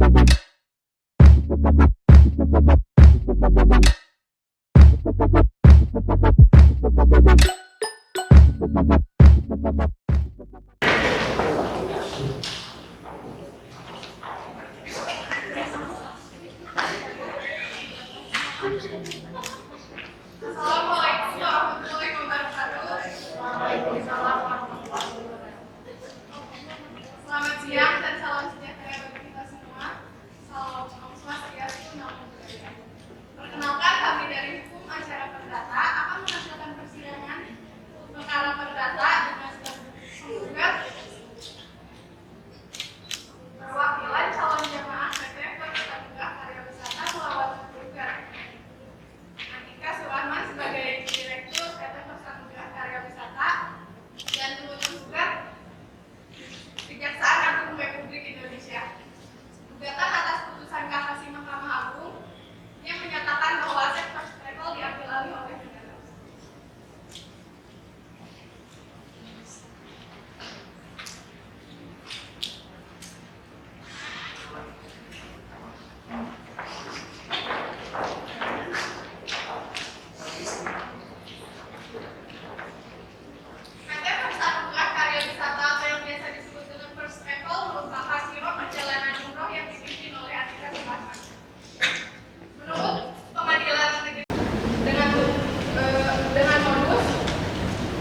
Assalamualaikum warahmatullahi wabarakatuh. Waalaikumsalam warahmatullahi wabarakatuh. Selamat siang dan salam sejahtera bagi kita semua. Salam Swastiastu, Namo Buddhaya. Perkenalkan, kami dari Hukum Acara Perdata akan menghasilkan persidangan perkara perdata dengan menggugat perwakilan calon jamaah PT Perserta Karya Wisata melawan penggugat Andika Surahman sebagai Direktur PT Perserta Karya Wisata dan turut menggugat Kejaksaan Agung Republik Indonesia. Gugatan atas putusan kasasi Mahkamah Agung yang menyatakan bahwa aset first travel diambil alih oleh negara. PT Perserta Karya Wisata atau yang biasa disebut dengan First Travel merupakan biro perjalanan umroh yang dipimpin oleh Andika Surahman. Menurut Pengadilan Negeri dengan modus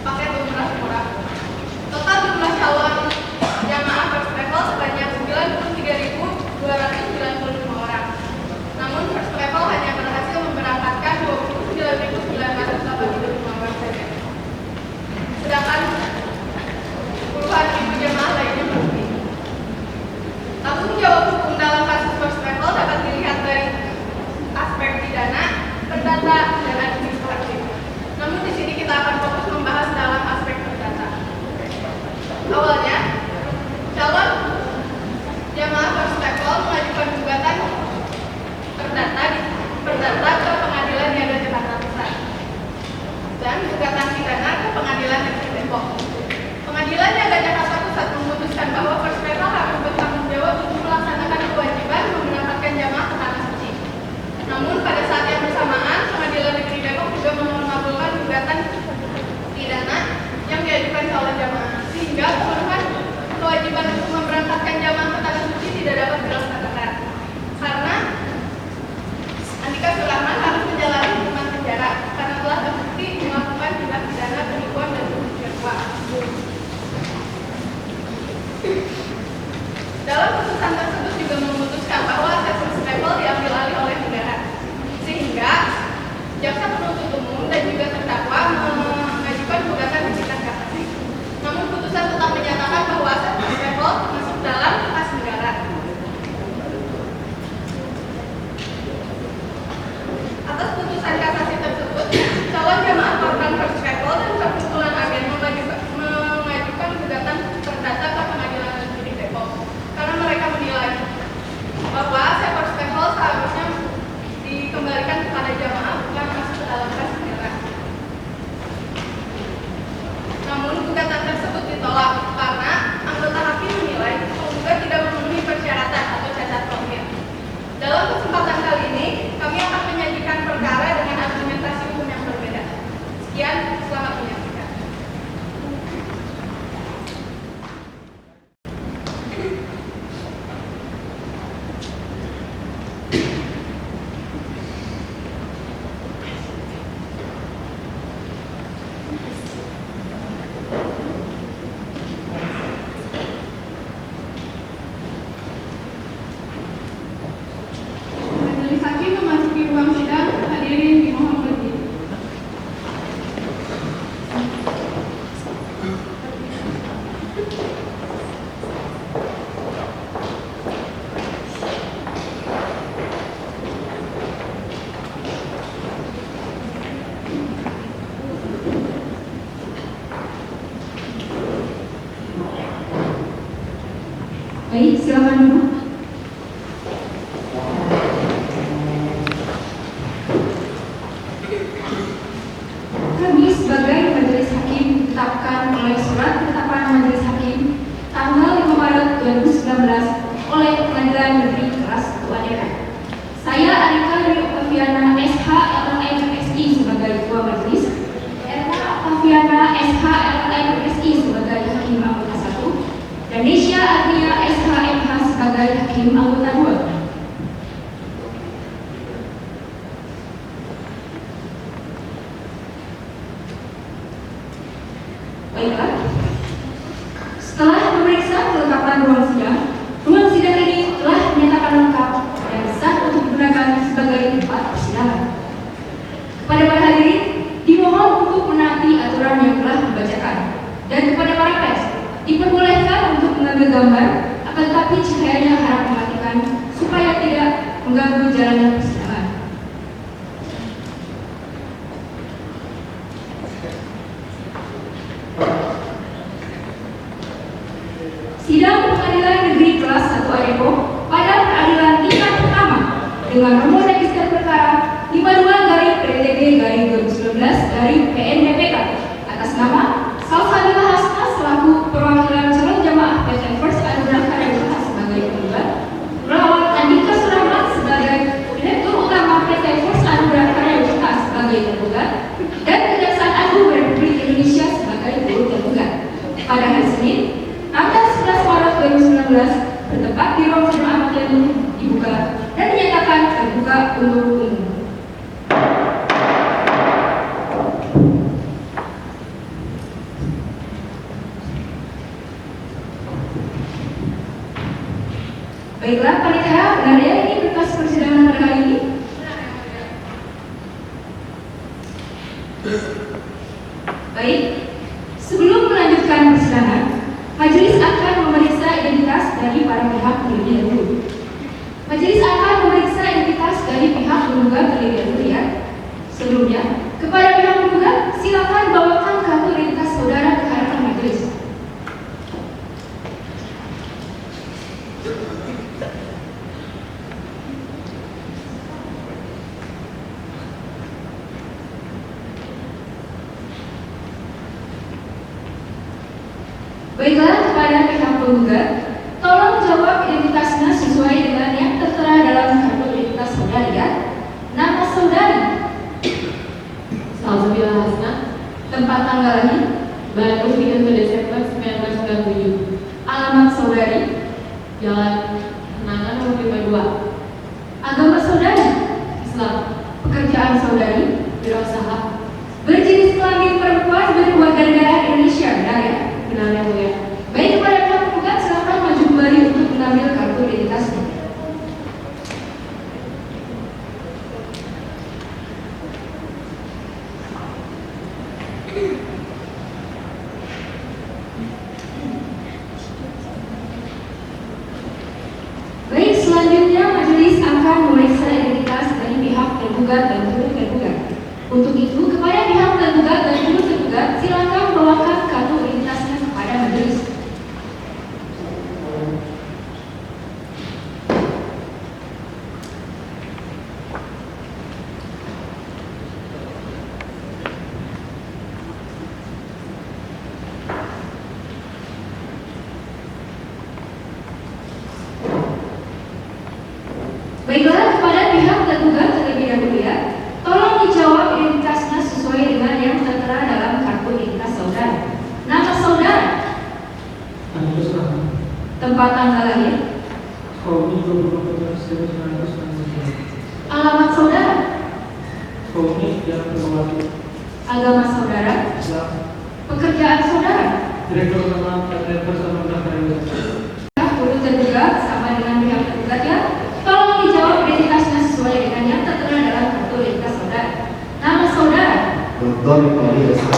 paket umrah murah. Total jumlah calon jamaah First Travel sebanyak 93.295 orang. Namun First Travel hanya berhasil memberangkatkan 29.985 orang saja. Sedangkan puluhan ribu jamaah lainnya merugi. Tanggung jawab hukum dalam kasus First Travel dapat dilihat dari aspek pidana, perdata, dan administratif. Namun di sini kita akan fokus membahas dalam aspek perdata. Awalnya, calon jamaah First Travel mengajukan gugatan perdata ke Pengadilan Niaga Jakarta Pusat dan gugatan pidana ke Pengadilan Negeri Depok. Pengadilan Niaga Jakarta Pusat memutuskan bahwa First Travel harus bertanggung jawab untuk melaksanakan kewajiban memberangkatkan jamaah ke tanah suci. Namun pada saat yang bersamaan, Pengadilan Negeri Depok juga mengabulkan gugatan pidana yang diajukan calon jamaah, sehingga pemenuhan kewajiban untuk memberangkatkan jamaah ke tanah suci tidak dapat dilaksanakan karena Andika Surahman harus menjalani hukuman penjara karena telah terbukti melakukan tindak pidana penipuan dan pencucian uang. Dalam putusan tersebut juga memutuskan bahwa aset First Travel diambil alih oleh negara, sehingga jaksa penuntut umum dan juga terdakwa mengajukan gugatan di tingkat kasasi. Namun putusan tetap menyatakan bahwa aset First Travel masuk dalam kas negara. Atas putusan kasasi tersebut, calon jamaah korban First Travel dan perkumpulan agen mengajukan gugatan perdata ke Pengadilan Negeri Depok karena mereka menilai bahwa aset First Travel seharusnya dikembalikan kepada jamaah bukan masuk ke dalam kas negara. Namun gugatan tersebut ditolak karena anggota hakim menilai penggugat tidak memenuhi persyaratan atau cacat formil. Dalam kesempatan kali ini, kami akan menyajikan perkara dengan argumentasi hukum yang berbeda. Sekian, selamat menyaksikan. Majelis hakim memasuki ruang sidang. Hadirin dimohon berdiri. Baik, silakan duduk. Kami sebagai Majelis Hakim ditetapkan oleh Surat Ketetapan Majelis Hakim tanggal 5 Maret 2019 oleh Pengadilan Negeri Kelas Setelah memeriksa kelengkapan ruang sidang ini telah dinyatakan lengkap dan sah untuk digunakan sebagai tempat persidangan. Kepada para hadirin, dimohon untuk menaati aturan yang telah dibacakan, dan kepada para pers diperbolehkan untuk mengambil gambar, akan tetapi cahayanya harap dimatikan supaya tidak mengganggu jalannya persidangan. Sidang Pengadilan Negeri Kelas 1 A Depok pada peradilan tingkat pertama dengan nomor register perkara 52/PTB/2019/PNDPK atas nama Salsabila Hasna selaku perwakilan calon jamaah PT First Anugerah Karya sebagai penggugat, Rawat Andika Surahmat sebagai Direktur Utama PT First Anugerah Karya sebagai penggugat, dan Kejaksaan Agung Republik Indonesia sebagai turut tergugat. Pada hari Senin, tanggal 11 Maret 2019, bertempat di ruang sidang amat yang dibuka dan dinyatakan terbuka untuk umum. Baiklah, panitia, benar ya ini berkas persidangan pada kali ini? Baik, sebelum melanjutkan persidangan, majelis akan memeriksa identitas dari para pihak terlebih dahulu. Majelis akan memeriksa identitas dari pihak penggugat terlebih dahulu ya. Sebelumnya, kepada pihak penggugat, silakan bawakan kartu identitas saudara ke hadapan majelis. Baiklah, kepada pihak penggugat, tolong jawab identitasnya sesuai dengan yang tertera dalam kartu identitas saudari ya. Nama saudari, Salsabila Hasna, tempat tanggal lahir, Bandung 31 Desember 1997, alamat saudari, Jalan Kenangan nomor 52, agama saudari, Islam, pekerjaan saudari, wirausaha, berjenis kelamin perempuan berwarga negara Indonesia, benar ya? benar yang mulia. Baik, kepada pihak penggugat silakan maju kembali untuk mengambil kartu identitasnya. Baik, selanjutnya majelis akan memeriksa identitas dari pihak tergugat dan turut tergugat. Untuk itu, kepada pihak tergugat dan turut tergugat, silakan bawakan kartu identitasnya kepada majelis. Baiklah, kepada pihak tergugat terlebih dahulu ya, tolong dijawab identitasnya sesuai dengan yang tertera dalam kartu identitas saudara. Nama saudara, Andika Surahmat, tempat tanggal lahir, Sukabumi 24 Desember 1999, alamat saudara, Sukabumi Jalan Permawati, agama saudara, Islam, pekerjaan saudara. Direktur Utama PT First Anugerah Karya. Turut tergugat sama dengan pihak tergugat ya, tolong dijawab identitasnya sesuai dengan yang tertera dalam kartu identitas saudara. Nama saudara, Dr. Ipali S.A.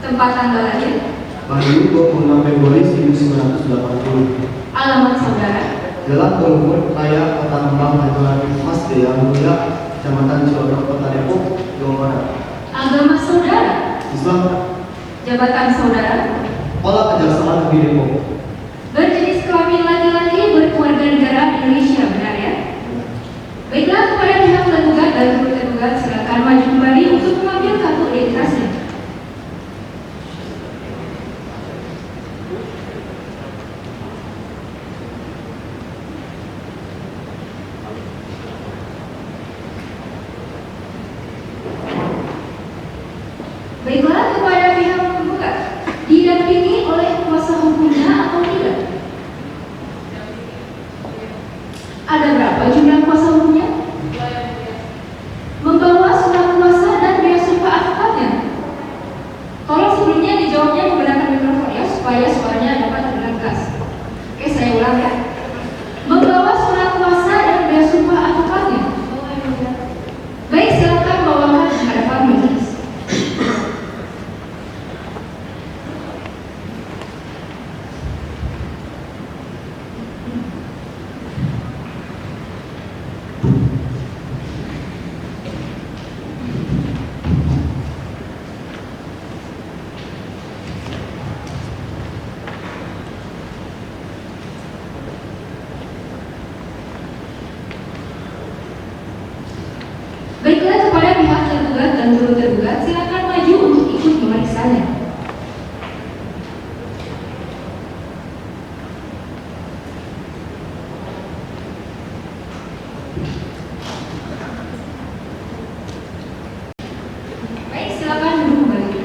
tempat tanggal lahir, Bandung 26 Februari 1980. alamat saudara, Jalan Telumur Raya Kota Kembang Haji Mas Jaya Mulia Kecamatan Cilodok Kota Depok Jawa Barat. agama saudara, Islam, jabatan saudara, Kepala Kejaksaan Negeri Depok. berjenis kelamin laki-laki berkeluarga negara Indonesia, benar ya? Baiklah, kepada pihak tergugat dan turut tergugat silakan maju kembali untuk mengambil kartu identitasnya. Baiklah, kepada pihak tergugat, didampingi oleh kuasa hukumnya atau tidak? Ada berapa jumlah kuasa hukumnya? Membawa surat kuasa dan bea sumpah akadnya? Baiklah, kepada pihak tergugat dan turut tergugat, silakan maju untuk ikut memeriksanya. Baik, silakan duduk kembali.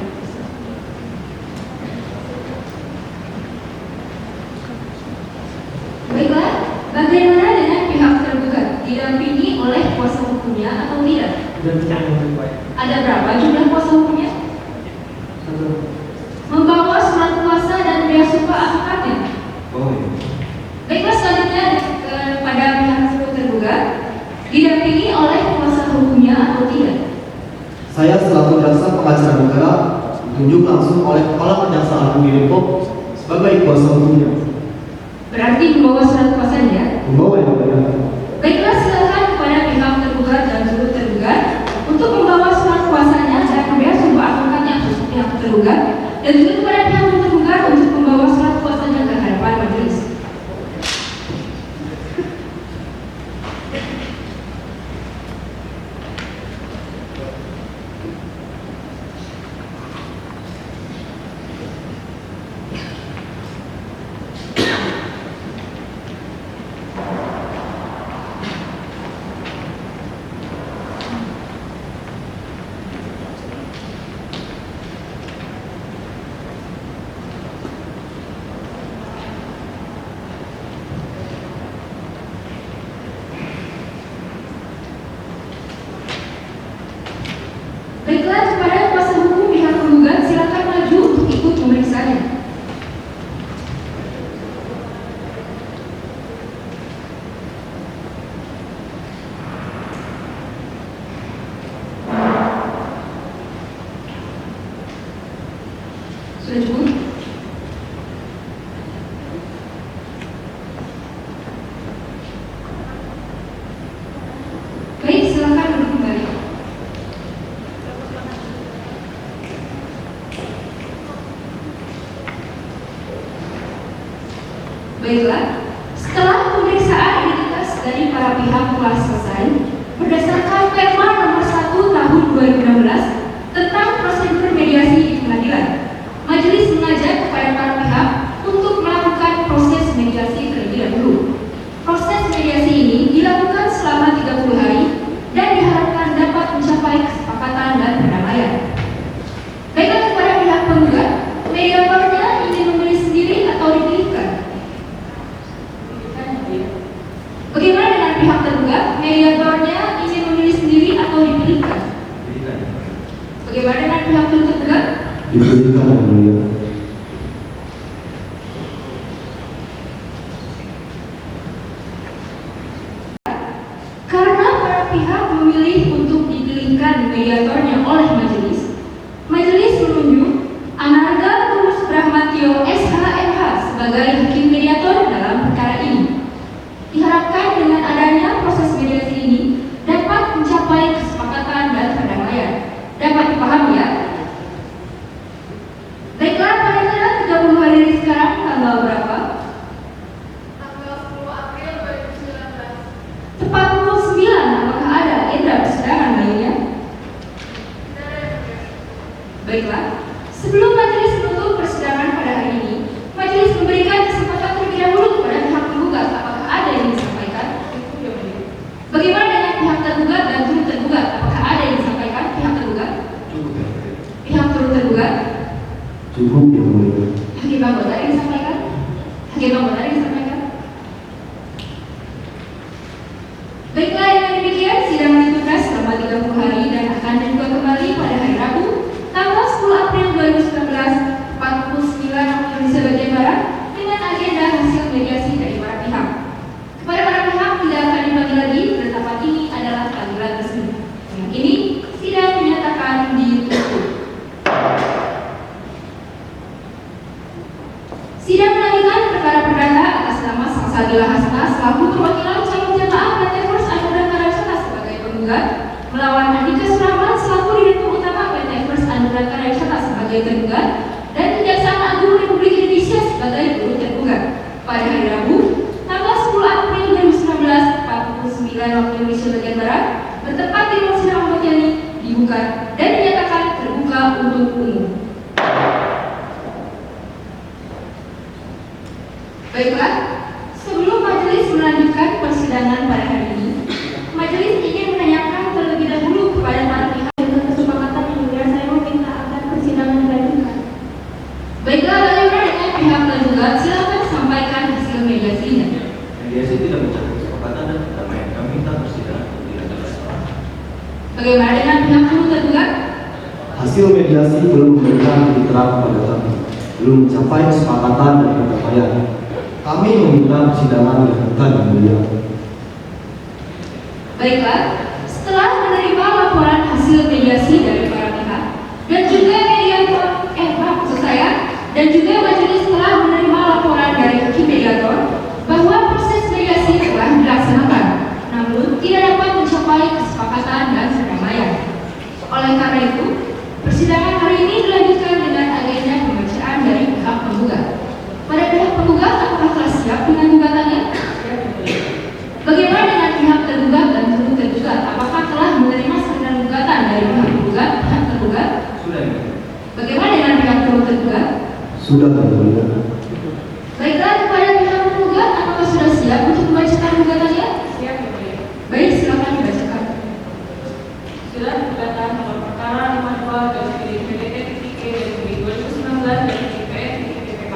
Baiklah, bagaimana dengan pihak tergugat? Didampingi oleh kuasa hukumnya atau tidak? Dan yang lebih baik. Ada berapa jumlah kuasa hukumnya? Satu. Membawa surat kuasa dan bea sumpah akikatnya. Oh iya. Baiklah, selanjutnya kepada pihak tergugat, didampingi oleh kuasa hukumnya atau tidak? Saya selaku jaksa pengacara negara ditunjuk langsung oleh Kepala Kejaksaan Agung di Depok sebagai kuasa hukumnya. Berarti membawa surat kuasanya. Membawa yang mulia. Baiklah, silakan kepada pihak tergugat dan turut tergugat untuk membawa surat kuasanya dan bea sumpah akikatnya untuk pihak tergugat, dan juga kepada pihak tergugat untuk membawa surat kuasanya ke hadapan majelis. Baiklah, kepada kuasa hukum pihak tergugat, silakan maju untuk ikut memeriksanya. Sudah cukup? Baik, silakan duduk kembali. Baiklah, setelah pemeriksaan identitas dari para pihak telah selesai, berdasarkan Perma nomor 1 tahun 2016 tentang prosedur mediasi di pengadilan, majelis mengajak kepada para pihak untuk melakukan proses mediasi terlebih dahulu. Proses mediasi ini dilakukan selama 30 hari dan diharapkan dapat mencapai kesepakatan dan perdamaian. Baiklah, kepada pihak penggugat, mediatornya ingin memilih sendiri atau dipilihkan? Bagaimana dengan pihak tergugat? Mediatornya ingin memilih sendiri atau dipilihkan? Bagaimana dengan pihak tergugat? Diberikan yang mulia. Karena para pihak memilih untuk dipilihkan mediatornya oleh majelis, majelis menunjuk Anarga Tulus Brahmatio SHMH sebagai hakim mediator dalam perkara ini. Diharapkan dengan adanya proses mediasi ini dapat mencapai kesepakatan dan perdamaian. Dapat dipahami ya? Baiklah, pada tanggal 30 hari ini sekarang tanggal berapa? Tanggal 10 April 2019. Tepat pukul 9, apakah ada agenda persidangan lainnya? Tidak ada yang mulia. Baiklah, sebelum majelis menutup persidangan pada hari ini, majelis memberikan kesempatan terlebih dahulu kepada pihak tergugat. Apakah ada yang disampaikan? Bagaimana dengan pihak tergugat dan turut tergugat? Apakah ada yang disampaikan pihak tergugat? Cukup ya. Pihak turut tergugat? Cukup yang mulia. Hakim anggota yang disampaikan? Hakim anggota yang disampaikan? Baiklah, dengan demikian sidang ditunda selama 30 hari dan akan dibuka kembali pada hari Rabu, tanggal 10 April 2019, tepat pukul 9 waktu Indonesia bagian Barat, dengan agenda hasil mediasi dari para pihak. Kepada para pihak tidak akan dipanggil lagi, penetapan ini adalah panggilan resmi. Dengan ini, sidang dinyatakan ditutup. Sidang melanjutkan perkara perdata atas nama Salsabila Hasna selaku perwakilan calon jamaah PT First Anugerah Karyaksana sebagai penggugat, melawan Andika Surahman selaku Direktur Utama PT First Anugerah Karyaksana sebagai tergugat, dan Kejaksaan Agung Republik Indonesia sebagai turut tergugat pada hari Rabu, tanggal 10 April 2019, tepat pukul 9 waktu Indonesia bagian Barat, bertempat di ruang sidang umum. Baiklah, sebelum majelis melanjutkan persidangan pada hari ini, majelis ingin menanyakan terlebih dahulu kepada para pihak. Dengan kesepakatan yang mulia, saya meminta agar persidangan dilanjutkan. Baiklah, bagaimana dengan pihak tergugat? Silakan sampaikan hasil mediasinya. Mediasi tidak mencapai kesepakatan dan perdamaian. Kami minta persidangan untuk dilanjutkan. Bagaimana dengan pihak tergugat? Hasil mediasi belum memberikan titik terang pada kami, belum mencapai kesepakatan dan perdamaian. Kami meminta persidangan dilanjutkan yang mulia. Baiklah, setelah menerima laporan hasil mediasi dari para pihak dan juga dan juga majelis telah menerima laporan dari hakim mediator bahwa proses mediasi telah dilaksanakan, namun tidak dapat mencapai kesepakatan dan perdamaian. Oleh karena itu, persidangan hari ini dilanjutkan dengan agenda pembacaan dari pihak penggugat. Pada pihak penggugat, apakah telah siap dengan gugatannya? Bagaimana dengan pihak tergugat dan tergugat? Apakah telah menerima salinan gugatan dari pihak penggugat? Sudah ini. Bagaimana dengan pihak tergugat? Sudah termulia. Baiklah, kepada pihak penggugat, apakah sudah siap untuk membacakan gugatannya? Siap, Yang Mulia. Baik, silakan dibacakan. Surat gugatan nomor perkara 52/PDT-E/2019/PPK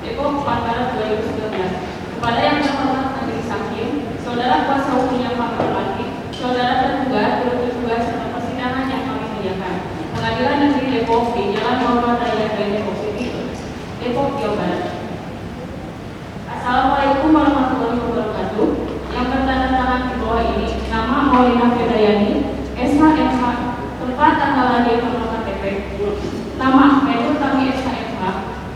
Depok 4 Maret 2019 kepada yang terhormat majelis hakim, saudara kuasa hukum yang kami hormati, saudara tergugat, tergugat serta persidangan yang kami muliakan. Pengadilan Negeri Depok di Jalan Muhammad Raya Depok City, Depok, Jawa Barat. Assalamualaikum warahmatullahi wabarakatuh. Yang bertanda tangan di bawah ini nama Maulina Fedayani, SHMH, tempat tanggal lahir nomor KTP. Nama Ahmed Utami SHMH,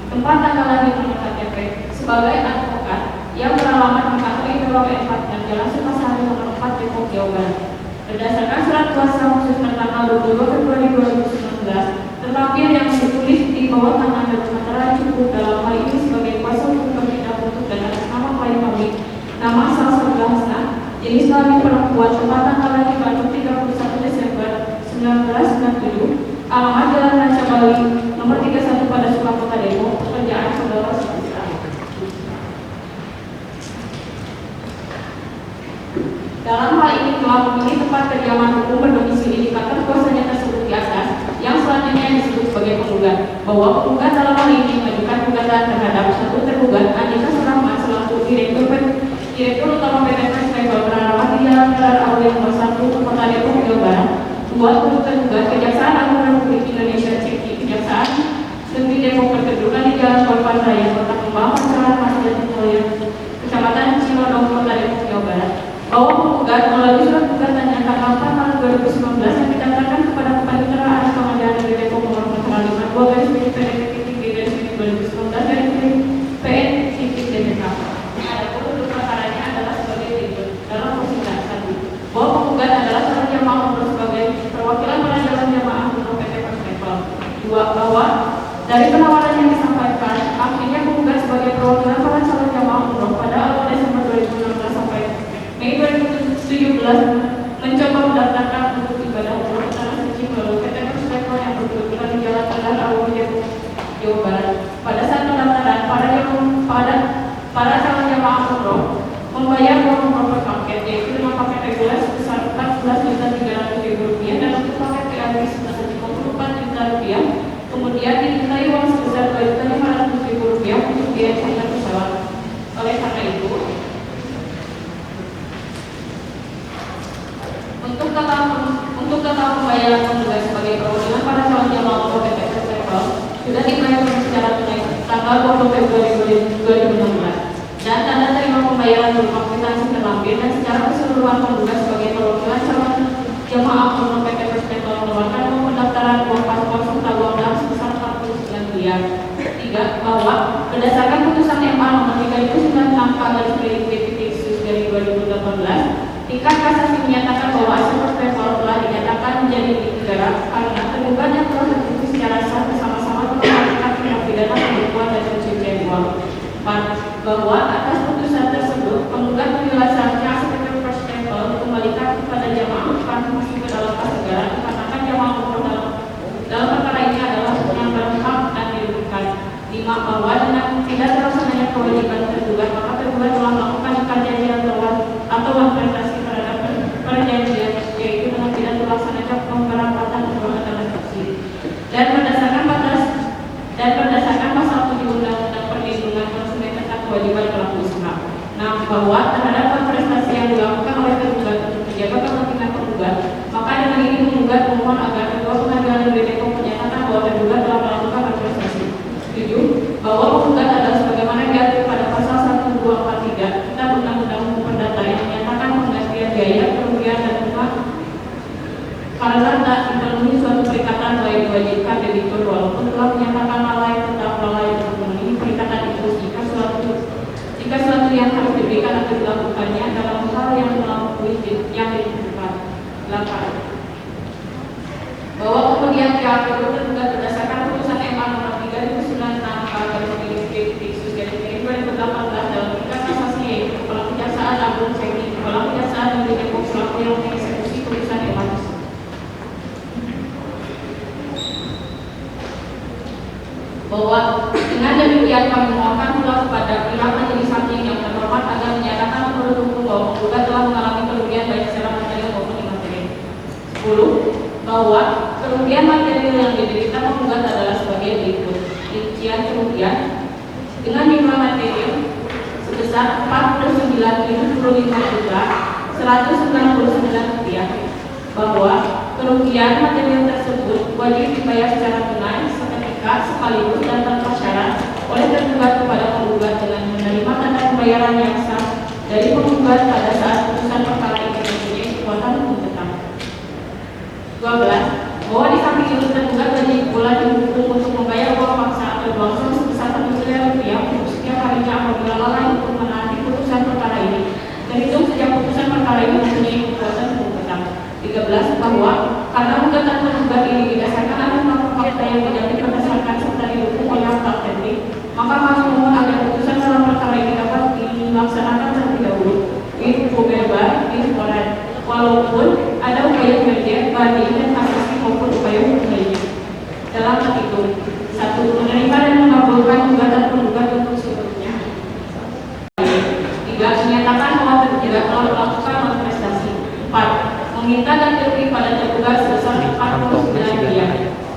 tempat tanggal lahir nomor KTP sebagai advokat yang beralamat di kantor Indoro 4 dan Jalan Sukasari nomor 4 Depok, Jawa Barat. Berdasarkan surat kuasa khusus tanggal 22 Februari 2019, terlampir yang ditulis di bawah tangan dan materai cukup dalam hal ini sebagai kuasa hukum bertindak untuk dan atas nama klien kami, nama Salsabila Hasnah, jenis kelamin perempuan, tempatan lahir Bandung 31 Desember 1997, alamat Jalan Ranca Bali, nomor 31 pada Sukakota Depok, pekerjaan saudara seperti ini. Dalam hal ini telah memilih tempat kediaman hukum berdomisili di kantor kuasanya tersebut di atas, yang selanjutnya disebut sebagai penggugat, bahwa penggugat dalam hal ini mengajukan gugatan terhadap satu tergugat Andika Surahman selaku Direktur Utama PT First Travel beralamat di Jalan Gelar Aulia nomor 1 Kota Depok, Jawa Barat. Dua tergugat Kejaksaan Agung Republik Indonesia Ceki Kejaksaan Negeri Depok berkedudukan di Jalan Korban Raya Kota Kembang, Pasaran Masjid Mulia, Kecamatan Cilodong, Kota Depok, Jawa Barat. Bahwa penggugat melalui surat gugatannya tanggal 4 Maret 2019 yang didaftarkan kepada Kepaniteraan Pengadilan Negeri Depok nomor 5/2/2019/2019 PN DPK. Adapun untuk perkaranya adalah sebagai berikut. Dalam persidangan 1, bahwa penggugat adalah calon jamaah umroh sebagai perwakilan pada calon jamaah umroh PT First Travel. 2, bahwa dari penawaran yang disampaikan, akhirnya penggugat sebagai perwakilan para calon jamaah umroh pada awal Desember 2016 sampai Mei 2017 mencoba mendaftarkan untuk ibadah umroh ke Tanah Suci melalui PT First Travel yang berkedudukan di Jalan Gelar Aulia Depok, Jawa Barat. Pada saat pendaftaran, para calon jamaah umroh membayar uang umroh per paket, yaitu 5 paket reguler sebesar Rp14.300.000 dan untuk paket VIP sebesar Rp54.000.000. Kemudian dimintai uang sebesar Rp2.500.000 untuk biaya charter pesawat. Oleh karena itu, untuk total pembayaran penggugat sebagai perwakilan para calon jamaah umroh PT First Travel sudah dibayarkan secara tunai tanggal 20 Februari 2016 dan tanda terima pembayaran berupa kwitansi terlampir dan secara keseluruhan penggugat sebagai perwakilan calon jamaah umroh PT First Travel mengeluarkan uang pendaftaran uang paspor serta uang dalam sebesar 49 miliar. 3, bahwa berdasarkan putusan MA nomor 3096/2018 tingkat kasasi menyatakan bahwa hasil First Travel telah dinyatakan menjadi milik negara karena tergugat yang telah terbukti secara sah bersama-sama telah melakukan tindak pidana penipuan dan pencucian uang. 4, bahwa atas putusan tersebut penggugat menilai seharusnya aset First Travel dikembalikan kepada jamaah bukan masuk ke dalam kas negara dikarenakan jamaah umroh dalam perkara ini adalah bahwa dengan tidak terlaksananya kewajiban tergugat, maka tergugat telah melakukan ingkar janji atau prestasi terhadap perjanjian, yaitu dengan tidak terlaksananya pemberangkatan kedua adalah saksi. Dan berdasarkan pasal 7 Undang-Undang Perlindungan Konsumen tentang kewajiban pelaku usaha. Nah, bahwa terhadap prestasi yang dilakukan oleh tergugat untuk menjaga kepentingan penggugat, maka dengan ini menggugat memohon agar kedua pengadilan negeri Depok menyatakan bahwa tergugat telah melakukan prestasi. 7. Bahwa penggugat adalah sebagaimana diatur pada pasal 1243 Kitab Undang-Undang Hukum Perdata yang menyatakan penggantian biaya, kerugian dan rumah karena tak dipenuhi suatu perikatan lain diwajibkan debitur walaupun telah menyatakan lalai tetap lalai untuk memenuhi perikatan itu jika suatu yang harus diberikan atau dilakukannya dalam hal yang melampaui yang ditentukan. 8. Bahwa kemudian pihak tergugat berdasarkan putusan MA nomor 396/2018 dalam tingkat kasasi yaitu Kepala Kejaksaan Agung Sekti Kepala Kejaksaan Negeri Depok selaku yang mengeksekusi putusan MA tersebut. Bahwa dengan demikian kami memohonkan pula kepada pihak majelis hakim yang terhormat agar menyatakan menurut hukum bahwa penggugat telah mengalami kerugian baik secara material maupun imaterial. 10. Bahwa kerugian material yang diderita penggugat adalah sebagai berikut. Rincian kerugian dengan jumlah material sebesar Rp45.199.000, bahwa kerugian material tersebut wajib dibayar secara tunai seketika sekaligus dan tanpa syarat oleh tergugat kepada penggugat dengan menerima tanda pembayaran yang sah dari penggugat pada saat putusan perkara ini mempunyai kekuatan hukum tetap. 12. Bahwa di samping itu tergugat wajib pula dihukum untuk membayar uang paksa atau bangsa sebesar Rp1 miliar untuk setiap harinya apabila lalai untuk menaati putusan perkara ini dan itu sejak putusan perkara ini mempunyai kekuatan hukum tetap. 13. Bahwa karena gugatan tergugat ini didasarkan atas fakta yang tidak berdasarkan serta didukung oleh akta teknik, maka kami memohon agar putusan dalam perkara ini dapat dilaksanakan terlebih dahulu walaupun ada upaya kerja banding dan kasasi maupun upaya hukum lainnya. Dalam hal itu, 1. Menerima dan mengabulkan gugatan penggugat untuk seluruhnya. 3. Menyatakan bahwa tergugat telah melakukan prestasi. 4. Meminta ganti rugi pada tergugat sebesar Rp49 miliar.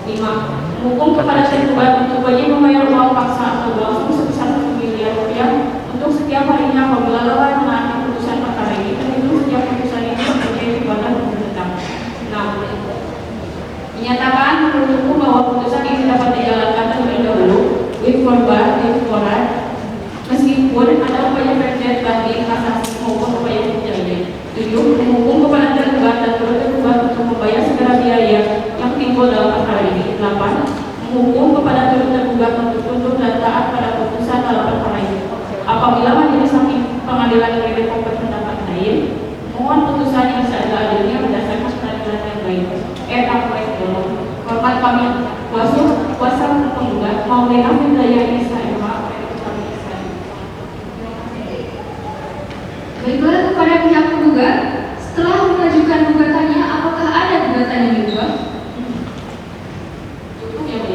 5. Menghukum kepada tergugat untuk wajib membayar uang paksa atau langsung sebesar Rp1 miliar untuk setiap harinya apabila lalai menaati putusan perkara ini dan itu sejak putusan ini mempunyai kekuatan hukum tetap. 6. Menyatakan menurut hukum bahwa putusan ini dapat dijalankan terlebih dahulu with forward meskipun ada upaya percaya banding kasasi maupun upaya hukum lainnya. 7. Menghukum kepada tergugat dan turut tergugat untuk membayar segala biaya yang timbul dalam perkara ini. 8. Menghukum kepada turut tergugat untuk tunduk dan taat pada putusan dalam perkara ini. Apabila majelis hakim pengadilan negeri Depok berpendapat lain, mohon putusan yang seadil-adilnya berdasarkan peradilan yang baik. Hormat kami kuasa penggugat Maulana Fidaya Isa Ema. Baiklah, kepada pihak penggugat, setelah mengajukan gugatannya, apakah ada gugatan yang diubah? Cukup ya, Bu.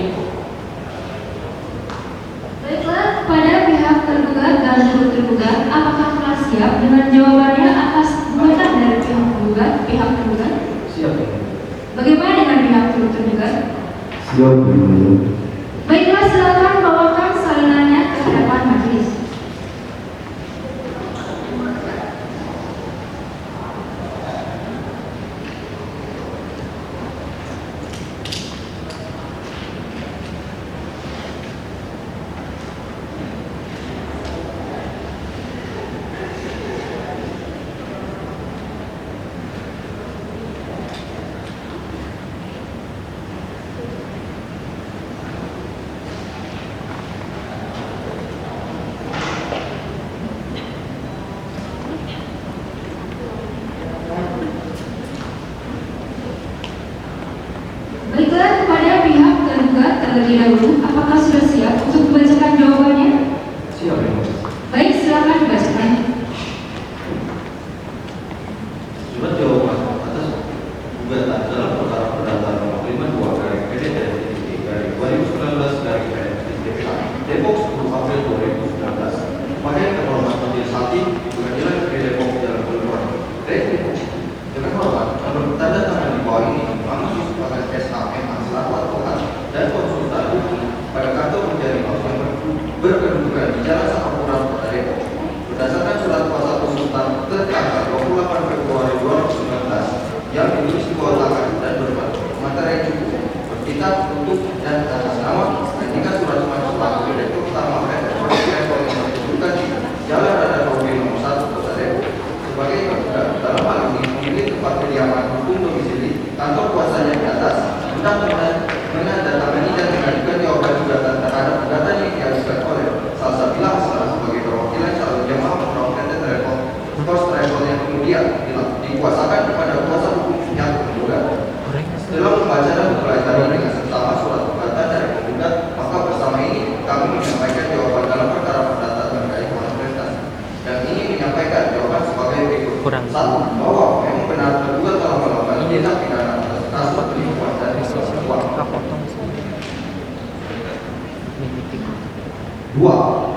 Baiklah, kepada pihak tergugat dan turut tergugat, apakah telah siap dengan jawabannya atas gugatan dari pihak tergugat? Siap. Bagaimana dengan pihak turut tergugat? Siap. Baiklah, silakan bawakan salinannya ke hadapan majelis. Baiklah, kepada pihak tergugat terlebih dahulu, apakah sudah siap untuk membacakan jawabannya? Siap. Baik, silakan dibacakan. Surat jawaban atas gugatan dalam perkara perdata nomor 52/PD-2019/DPK Depok kedudukan di Jalan Sapura, Kota Depok. Berdasarkan surat kuasa konsultan tertanggal 28 Februari 2019 yang ditulis di bawah tangan dan bermateri cukup, berkitab untuk dan atas nama ketika surat mahasiswa Direktur Utama Level yang ditentukan di Jalan Rada Kopi nomor 1 Kota Depok sebagai tergugat dalam hal ini memilih tempat kediaman hukum domisili kantor kuasanya di atas hendak menandatangani dan mengajukan jawaban gugatan terhadap gugatan yang diajukan oleh Salsabila Hassanah sebagai perwakilan calon jemaah umroh PT Travel First Travel yang kemudian dikuasakan kepada kuasa hukum yang tergugat. Setelah membaca dan mempelajari dengan seksama surat gugatan dari penggugat, maka bersama ini kami menyampaikan jawaban dalam perkara perdata terkait manifestasi. Dan ini menyampaikan jawaban sebagai berikut. Satu, bahwa memang benar tergugat telah melakukan tindak pidana atas kasus penipuan dan eksploitasi uang. Dua,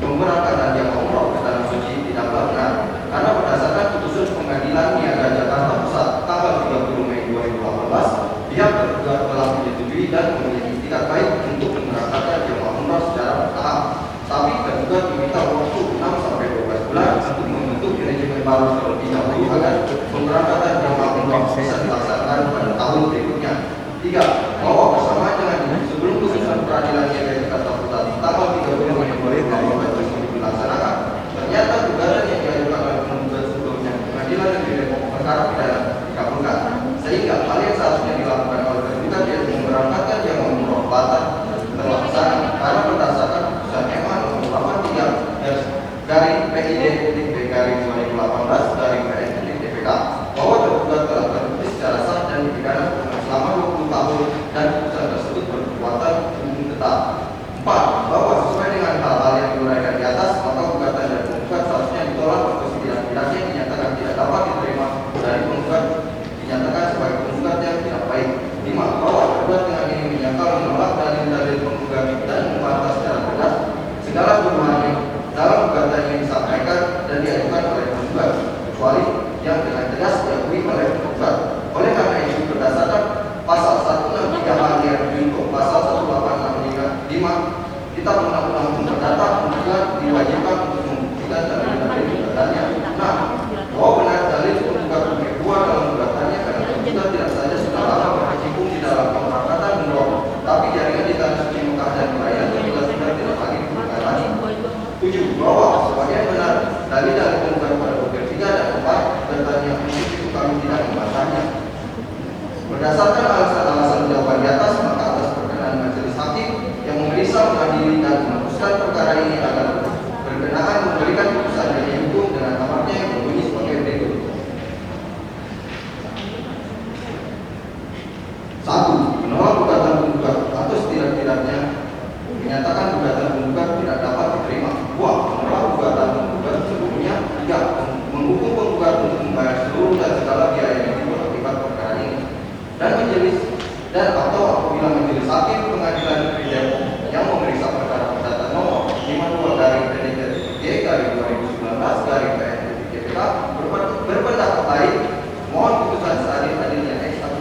memberangkatkan jemaah umroh ke tanah suci tidaklah benar karena berdasarkan putusan pengadilan niaga Jakarta Pusat tanggal 30 Mei 2018, pihak tergugat telah menyetujui dan memiliki itikat baik untuk memberangkatkan jemaah umroh secara bertahap. Tapi tergugat meminta waktu 6 sampai 12 bulan untuk membentuk manajemen baru terlebih dahulu agar pemberangkatan jemaah umroh bisa dilaksanakan pada tahun berikutnya. Tiga, bahwa bersamaan dengan sebelum putusan peradilan niaga Jakarta Pusat tanggal 30 Mei 2018 dilaksanakan, ternyata gugatan yang diajukan oleh penggugat sebelumnya Pengadilan Negeri Depok perkara pidana dikabulkan, sehingga hal yang seharusnya dilakukan oleh tergugat yaitu memberangkatkan jemaah umroh batal terlaksana karena berdasarkan putusan MA nomor 83 garing PID-B/2018/PN-DPK bahwa tergugat telah terbukti secara sah dan dipidana selama 20 tahun dan putusan tersebut berkekuatan hukum tetap. 4. Bahwa sesuai dengan hal-hal yang diuraikan di atas, maka gugatan dari penggugat seharusnya ditolak untuk setidak-tidaknya dinyatakan tidak dapat diterima dari penggugat dinyatakan sebagai penggugat yang tidak baik. 5. Bahwa tergugat dengan ini menyangkal menolak dalil-dalil penggugat dan membantah secara tegas segala tuduhan dalam gugatan yang disampaikan dan diajukan oleh penggugat kecuali yang dengan tegas diakui oleh penggugat. Oleh karena itu berdasarkan pasal 163 yang junto pasal 186 Kitab Undang-Undang Hukum Perdata, penggugat diwajibkan untuk membuktikan dalil-dalil gugatannya. Nah, bahwa benar dalil penggugat kedua dalam gugatannya karena penggugat tidak saja sudah lama berkecimpung di dalam pemberangkatan umroh, tapi jaringan di tanah suci Mekah dan perayaan juga sudah tidak lagi dibuka. 7. Bahwa sebagian benar dalil-dalil penggugat pada buku 3 dan 4 gugatannya itu kami tidak membantahnya. Berdasarkan alasan-alasan jawaban di atas, maka atas perkenan majelis hakim yang memeriksa, mengadili dan memutuskan perkara ini agar berkenaan memberikan putusan dari hukum dengan amarnya yang berbunyi sebagai berikut. 1. Menolak gugatan penggugat atau setidak-tidaknya menyatakan gugatan penggugat tidak dapat diterima. 2. Menolak gugatan penggugat sebelumnya. 3. Menghukum penggugat untuk membayar seluruh dan segala biaya yang timbul akibat perkara ini. Dan majelis dan atau apabila majelis hakim pengadilan negeri Depok yang memeriksa perkara perdata nomor 52/DPT/2019/PN-DPK berpendapat lain, mohon putusan seadil-adilnya X1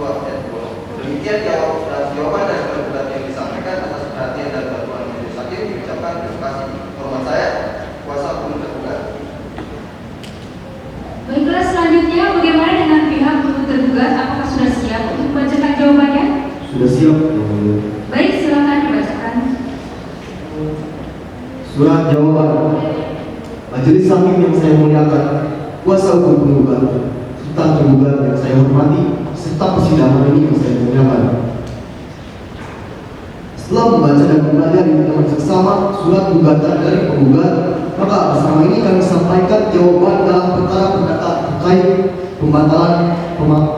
Demikian jawaban dari tergugat yang disampaikan atas perhatian dan bantuan majelis hakim diucapkan terima kasih. Hormat saya, kuasa hukum tergugat. Baiklah, selanjutnya bagaimana dengan pihak untuk tergugat? Apakah sudah siap untuk membacakan jawabannya? Sudah siap. Baik, silakan dibacakan. Surat jawaban. Majelis hakim yang saya muliakan, kuasa hukum penggugat, serta tergugat yang saya hormati, serta persidangan ini yang saya muliakan. Setelah membaca dan mempelajari dengan seksama surat gugatan dari penggugat, maka bersama ini kami sampaikan jawaban dalam perkara perdata terkait pembatalan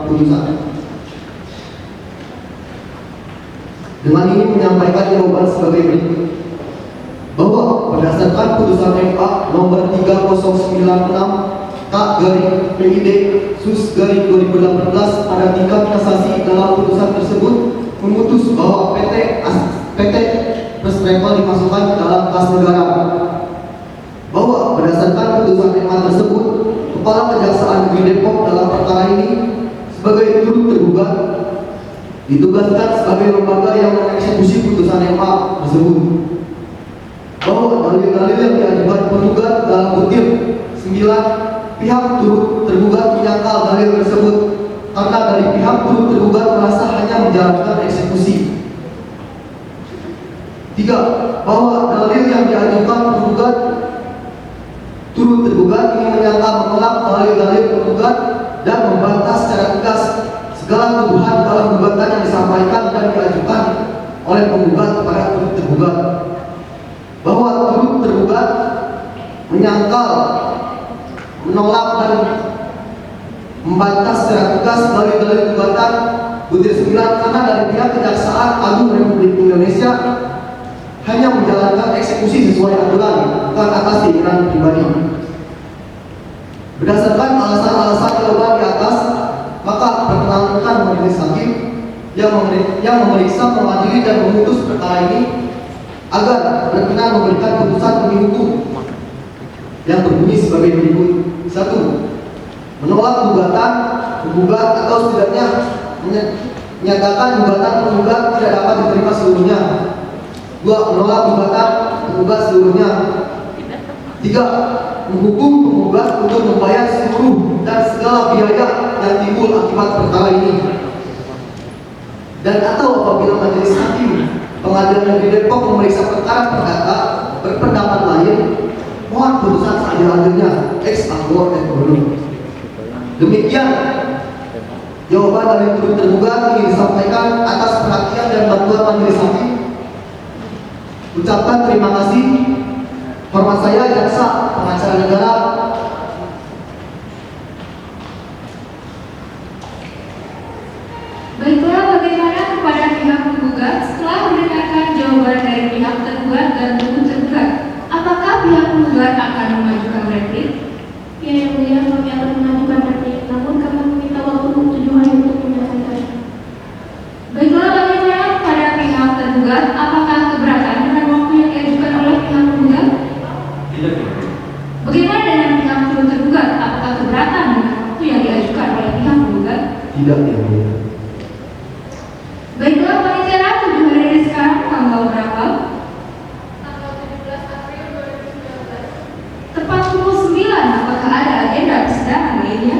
putusan. Dengan ini menyampaikan jawaban sebagai berikut. Bahwa berdasarkan putusan MA nomor 3096 K/PID /2018 pada tingkat kasasi dalam putusan tersebut memutus bahwa PT First Travel dimasukkan dalam kas negara. Bahwa berdasarkan putusan MA tersebut, Kepala Kejaksaan Negeri Depok dalam perkara ini sebagai turut tergugat ditugaskan sebagai lembaga yang mengeksekusi putusan MA tersebut. Bahwa bahwa dalil-dalil yang diajukan penggugat dalam kutip 9, pihak turut tergugat menyangkal dalil tersebut karena dari pihak turut tergugat merasa hanya menjalankan eksekusi. 3. Bahwa dalil yang diajukan penggugat turut tergugat ingin menyangkal menolak dalil-dalil penggugat dan membantah secara tegas segala tuduhan dalam gugatan yang disampaikan dan diajukan oleh penggugat kepada turut tergugat. Bahwa turut tergugat menyangkal, menolak dan membantah secara tegas dalil-dalil gugatan butir 9 karena dari pihak Kejaksaan Agung Republik Indonesia hanya menjalankan eksekusi sesuai aturan, bukan atas keinginan pribadi. Berdasarkan alasan-alasan jawaban di atas, maka perkenankan majelis hakim yang memeriksa, mengadili dan memutus perkara ini agar berkenan memberikan putusan demi hukum yang berbunyi sebagai berikut. 1. Menolak gugatan penggugat atau setidaknya menyatakan gugatan penggugat tidak dapat diterima seluruhnya. 2. Menolak gugatan penggugat seluruhnya. 3. Menghukum penggugat untuk membayar seluruh dan segala biaya yang timbul akibat perkara ini. Dan atau apabila majelis hakim Pengadilan Negeri Depok memeriksa perkara perdata berpendapat lain, mohon putusan seadil-adilnya ex aequo et bonum. Demikian jawaban dari turut tergugat ingin disampaikan atas perhatian dan bantuan majelis hakim. Ucapkan terima kasih. Hormat saya jaksa pengacara negara. Baiklah, bagaimana kepada pihak penggugat setelah mendengarkan jawaban dari pihak tergugat dan turut tergugat, apakah pihak penggugat akan memajukan replik? Ya, yang mulia, kami akan mengajukan replik, namun kami meminta waktu 7 hari untuk menyelesaikan. Baiklah, bagaimana kepada pihak tergugat, apakah keberatan dengan waktu yang diajukan oleh pihak penggugat? Tidak. Bagaimana dengan pihak turut tergugat, apakah keberatan dengan waktu yang diajukan oleh pihak penggugat? Tidak, yang mulia. Baiklah, panitia 7 hari dari sekarang tanggal berapa? Tanggal 17 April 2019. Tepat pukul 9, apakah ada agenda persidangan lainnya?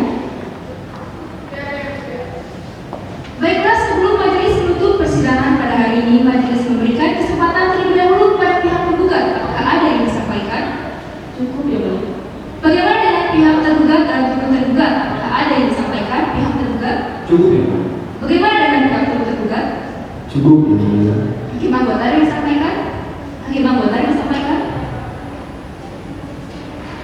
Baiklah, sebelum majelis menutup persidangan pada hari ini, majelis memberikan kesempatan terlebih dahulu kepada pihak penggugat. Apakah ada yang disampaikan? Cukup ya, Bang. Bagaimana dengan pihak tergugat dan turut tergugat? Apakah ada yang disampaikan pihak tergugat? Cukup ya, Pak? Bagaimana dengan pihak turut tergugat? Cukup ya, mulia. Hakim anggota yang disampaikan? Hakim anggota yang disampaikan?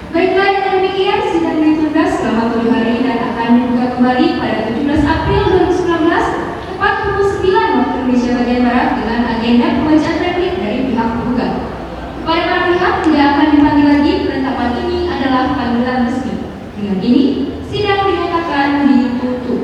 Baiklah, dengan demikian sidang ditunda selama 7 hari dan akan dibuka kembali pada 17 April 2019 tepat pukul 9 waktu Indonesia bagian Barat dengan agenda pembacaan replik dari pihak penggugat. Kepada para pihak tidak akan dipanggil lagi, penetapan ini adalah panggilan resmi. Dengan ini, sidang dinyatakan ditutup.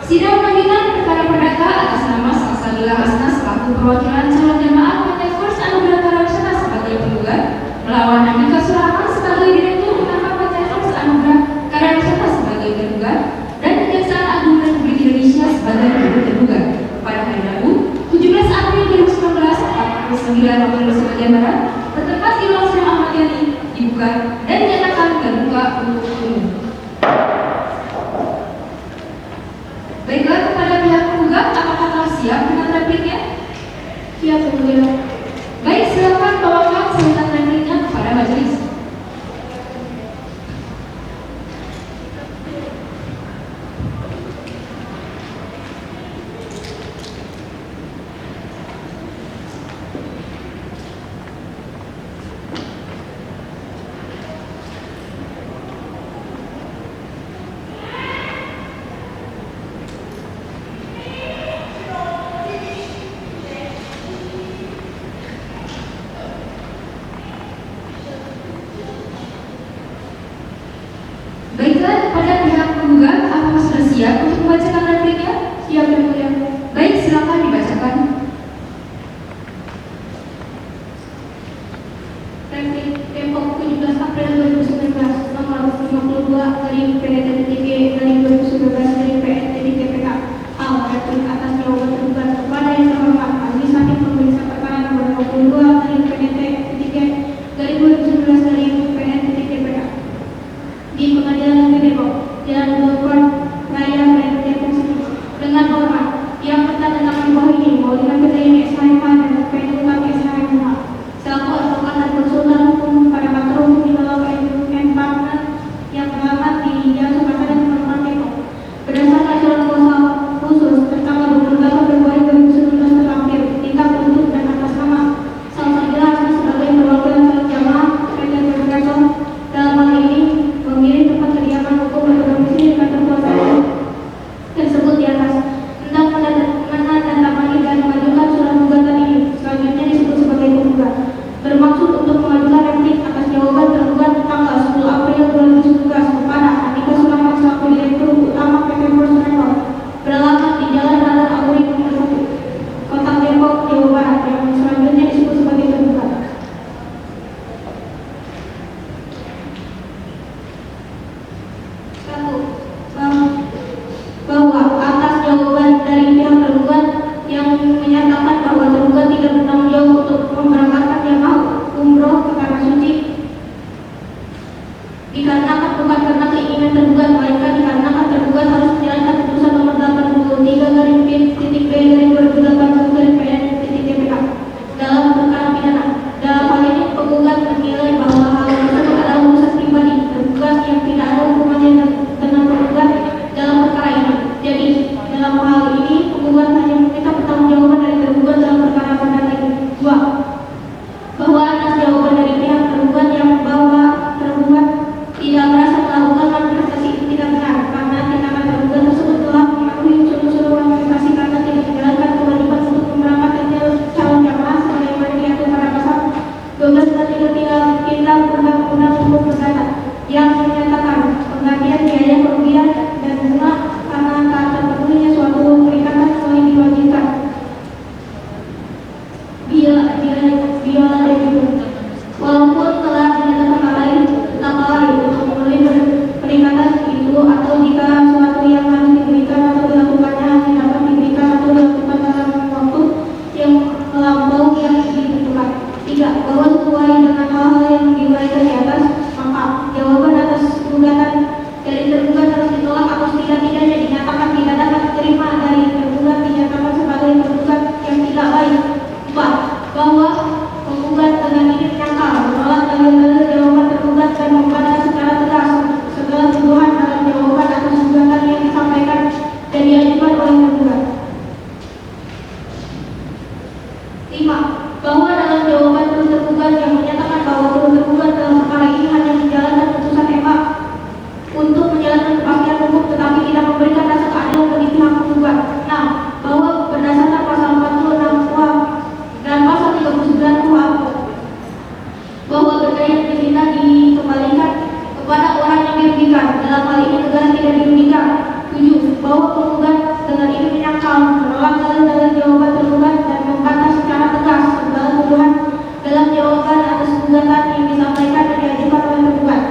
Sidang lanjutan perkara perdata atas nama Salsabila Hasna selaku perwakilan calon jamaah PT First Anugerah Karawasana sebagai penggugat melawan Andika Surahman sebagai Direktur Utama PT First Anugerah Karawasana sebagai tergugat dan Kejaksaan Agung Republik Indonesia sebagai turut tergugat pada hari Rabu 17 April 2019 pukul 9 waktu Indonesia bagian Barat bertempat di ruang sidang Ahmad Yani dibuka dan dinyatakan terbuka untuk umum. Baiklah, kepada pihak penggugat, apakah telah siap dengan repliknya? Siap, yang mulia. Baik, silakan bawakan salinan repliknya kepada majelis. Baiklah, kepada pihak penggugat, apakah sudah siap untuk membacakan repliknya? Siap, yang mulia. Baik, silakan dibacakan. Replik Depok 17 April 2019 nomor 52 dari PNTTG dari 2019 dari PNTTG PK. Replik atas jawaban tergugat kepada yang terhormat Andi biola David. Walaupun telah dinyatakan lalai, tetap lalai untuk memenuhi peningkatan itu, atau jika suatu yang harus diberikan atau dilakukannya hanya dapat diberikan atau dilakukan dalam waktu yang melampaui yang ditentukan. 3. Bahwa sesuai dengan hal-hal yang diuraikan di atas, maka jawaban atas gugatan dari tergugat harus ditolak atau setidak-tidaknya dinyatakan tidak dapat diterima dari tergugat dinyatakan sebagai tergugat yang tidak baik. 4. Bahwa penggugat dengan ini menyangkal, menolak dalil-dalil jawaban tergugat dan membantah secara tegas segala tuduhan dalam jawaban atas gugatan yang disampaikan dan diajukan oleh tergugat. 5. Bahwa dalam jawaban tergugat yang menyatakan bahwa tergugat dalam perkara ini hanya menjalankan putusan MA untuk menjalankan kepastian hukum tetapi tidak memberikan rasa keadilan bagi pihak penggugat. 6. Bahwa berdasarkan pasal 46 KUHP dan pasal 39 KUHP bahwa benda yang diminta dikembalikan kepada orang yang dirugikan, dalam hal ini negara tidak dirugikan. 7. Bahwa penggugat dengan ini menyangkal, menolak dalil-dalil jawaban tergugat dan membantah secara tegas segala tuduhan dalam jawaban atas gugatan yang disampaikan dan diajukan oleh tergugat.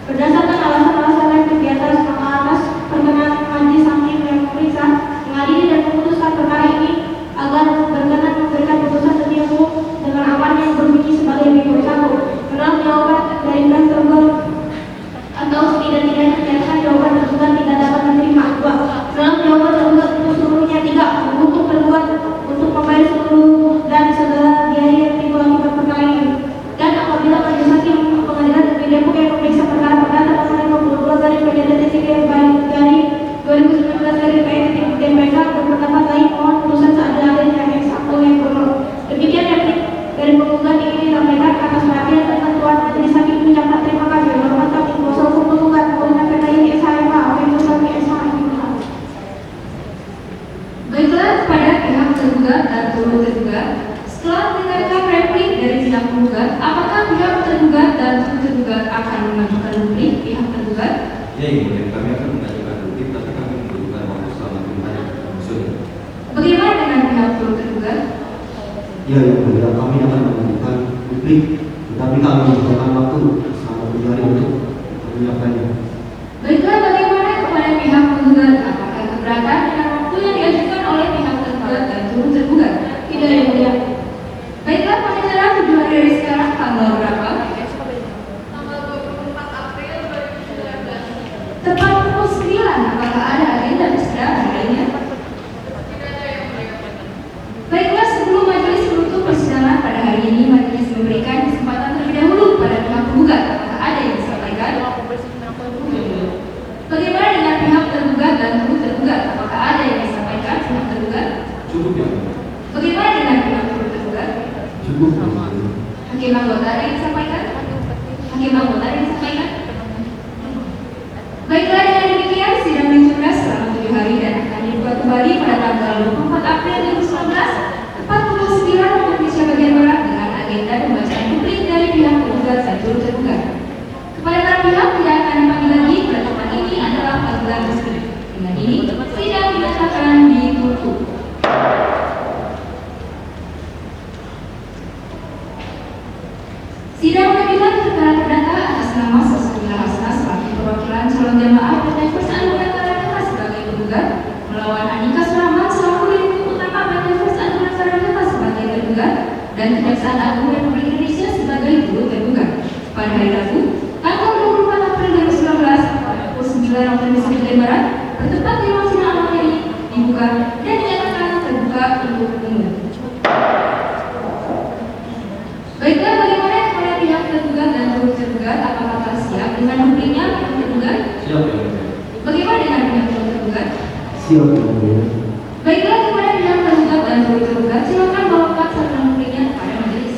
Berdasarkan alasan-alasan yang di atas, maka atas perkenan majelis hakim yang memeriksa, mengadili dan memutuskan perkara ini agar berkenan memberikan putusan lebih umum dengan aman yang berbunyi sebagai berikut. 1. Menolak jawaban dari pihak tergugat atau setidak-tidaknya menyatakan jawaban tergugat tidak dapat diterima. 2. Menolak jawaban tergugat untuk seluruhnya. 3. Menghukum tergugat untuk membayar seluruh dan segala biaya yang timbul akibat perkara ini. Dan apabila majelis hakim pengadilan negeri Depok yang memeriksa perkara perdata nomor 52 garis PDT 2019 garis PDT berpendapat lain, mohon putusan seadil-adilnya yang satu yang penuh. Demikian replik dari penggugat ini disampaikan atas perhatian dan bantuan majelis hakim. Mengucapkan terima kasih. Hormat kami kuasa hukum penggugat Polda PTI SHMH Organisasi SHMH. Baiklah, kepada pihak tergugat dan turut tergugat, setelah mendengarkan replik dari pihak penggugat, apakah pihak tergugat dan turut tergugat akan mengajukan replik pihak tergugat? Ya, Ibu, kami akan mengajukan replik, tapi kami membutuhkan waktu selama 5 hari. Maksudnya, Bagaimana dengan pihak turut tergugat? Ya, Yang Mulia, kami akan mengajukan publik, tetapi kami membutuhkan waktu selama 7 hari untuk menyiapkannya. Baiklah, bagaimana kepada pihak penggugat? Apakah keberatan dengan waktu yang diajukan oleh pihak tergugat dan turut tergugat? Tidak, Yang Mulia. Baiklah, pengacara 7 hari dari sekarang tanggal berapa? Tanggal 24 April 2019. Tepat pukul 9. Apakah ada agenda persidangan lainnya? Tidak ada yang mulia. Baiklah, sebelum majelis menutup persidangan pada hari ini, majelis memberikan kesempatan terlebih dahulu pada pihak penggugat. Apakah ada yang disampaikan? Bagaimana dengan pihak tergugat dan turut tergugat? Apakah ada yang disampaikan pihak tergugat? cukup ya, Bu. Bagaimana dengan pihak turut tergugat? Cukup, Yang Mulia. Hakim anggota ada yang disampaikan? Hakim anggota ada yang disampaikan? Baiklah, dengan demikian sidang ditunda selama 7 hari dan akan dibuka kembali pada tanggal 24 April 2019 tepat pukul 9 waktu Indonesia bagian Barat dengan agenda pembacaan publik dari pihak tergugat dan turut tergugat. Kepada para pihak tidak akan dipanggil lagi pada tempat ini adalah panggilan resmi. Dengan ini sidang dinyatakan ditutup. Sidang pengadilan perkara perdata atas nama Salsabila Hasnah selaku perwakilan calon jamaah PT First Anugerah Karadata sebagai penggugat melawan Anika Surahman selaku direktur utama PT First Anugerah Karadata sebagai tergugat dan Kejaksaan Agung Republik Indonesia sebagai turut tergugat pada hari Rabu tanggal 24 April 2019 pada pukul 9 waktu Indonesia bagian Barat bertempat di ruang sidang Al-Ma'arif dibuka dan dinyatakan terbuka untuk umum. Baiklah, bagaimana kepada pihak tergugat dan turut tergugat? Apakah telah siap dengan repliknya pihak tergugat? Siap ya, Bu. Bagaimana dengan pihak turut tergugat? Siap, Yang Mulia. Baiklah, kepada pihak tergugat dan turut tergugat, silakan bawakan serta repliknya kepada majelis.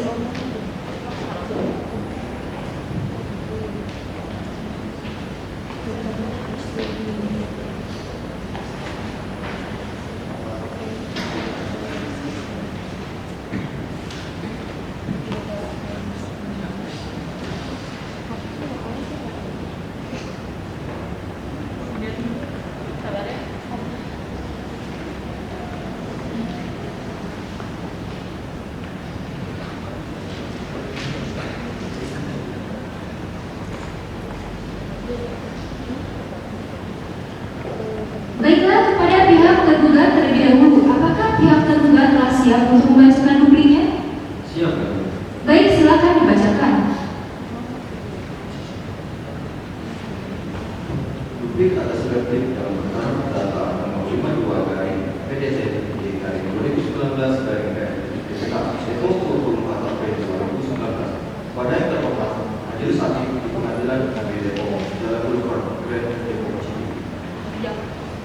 terlebih dahulu, apakah pihak tergugat telah siap untuk membacakan dupliknya? Siap, Kak. Baik, silakan dibacakan. Duplik atas replik dalam perkara data nomor 52/PDC/2019/PPK itu 24 April 2019 pada yang terhormat Majelis Hakim di Pengadilan Negeri Depok Jalan Buluh Grand Depok City.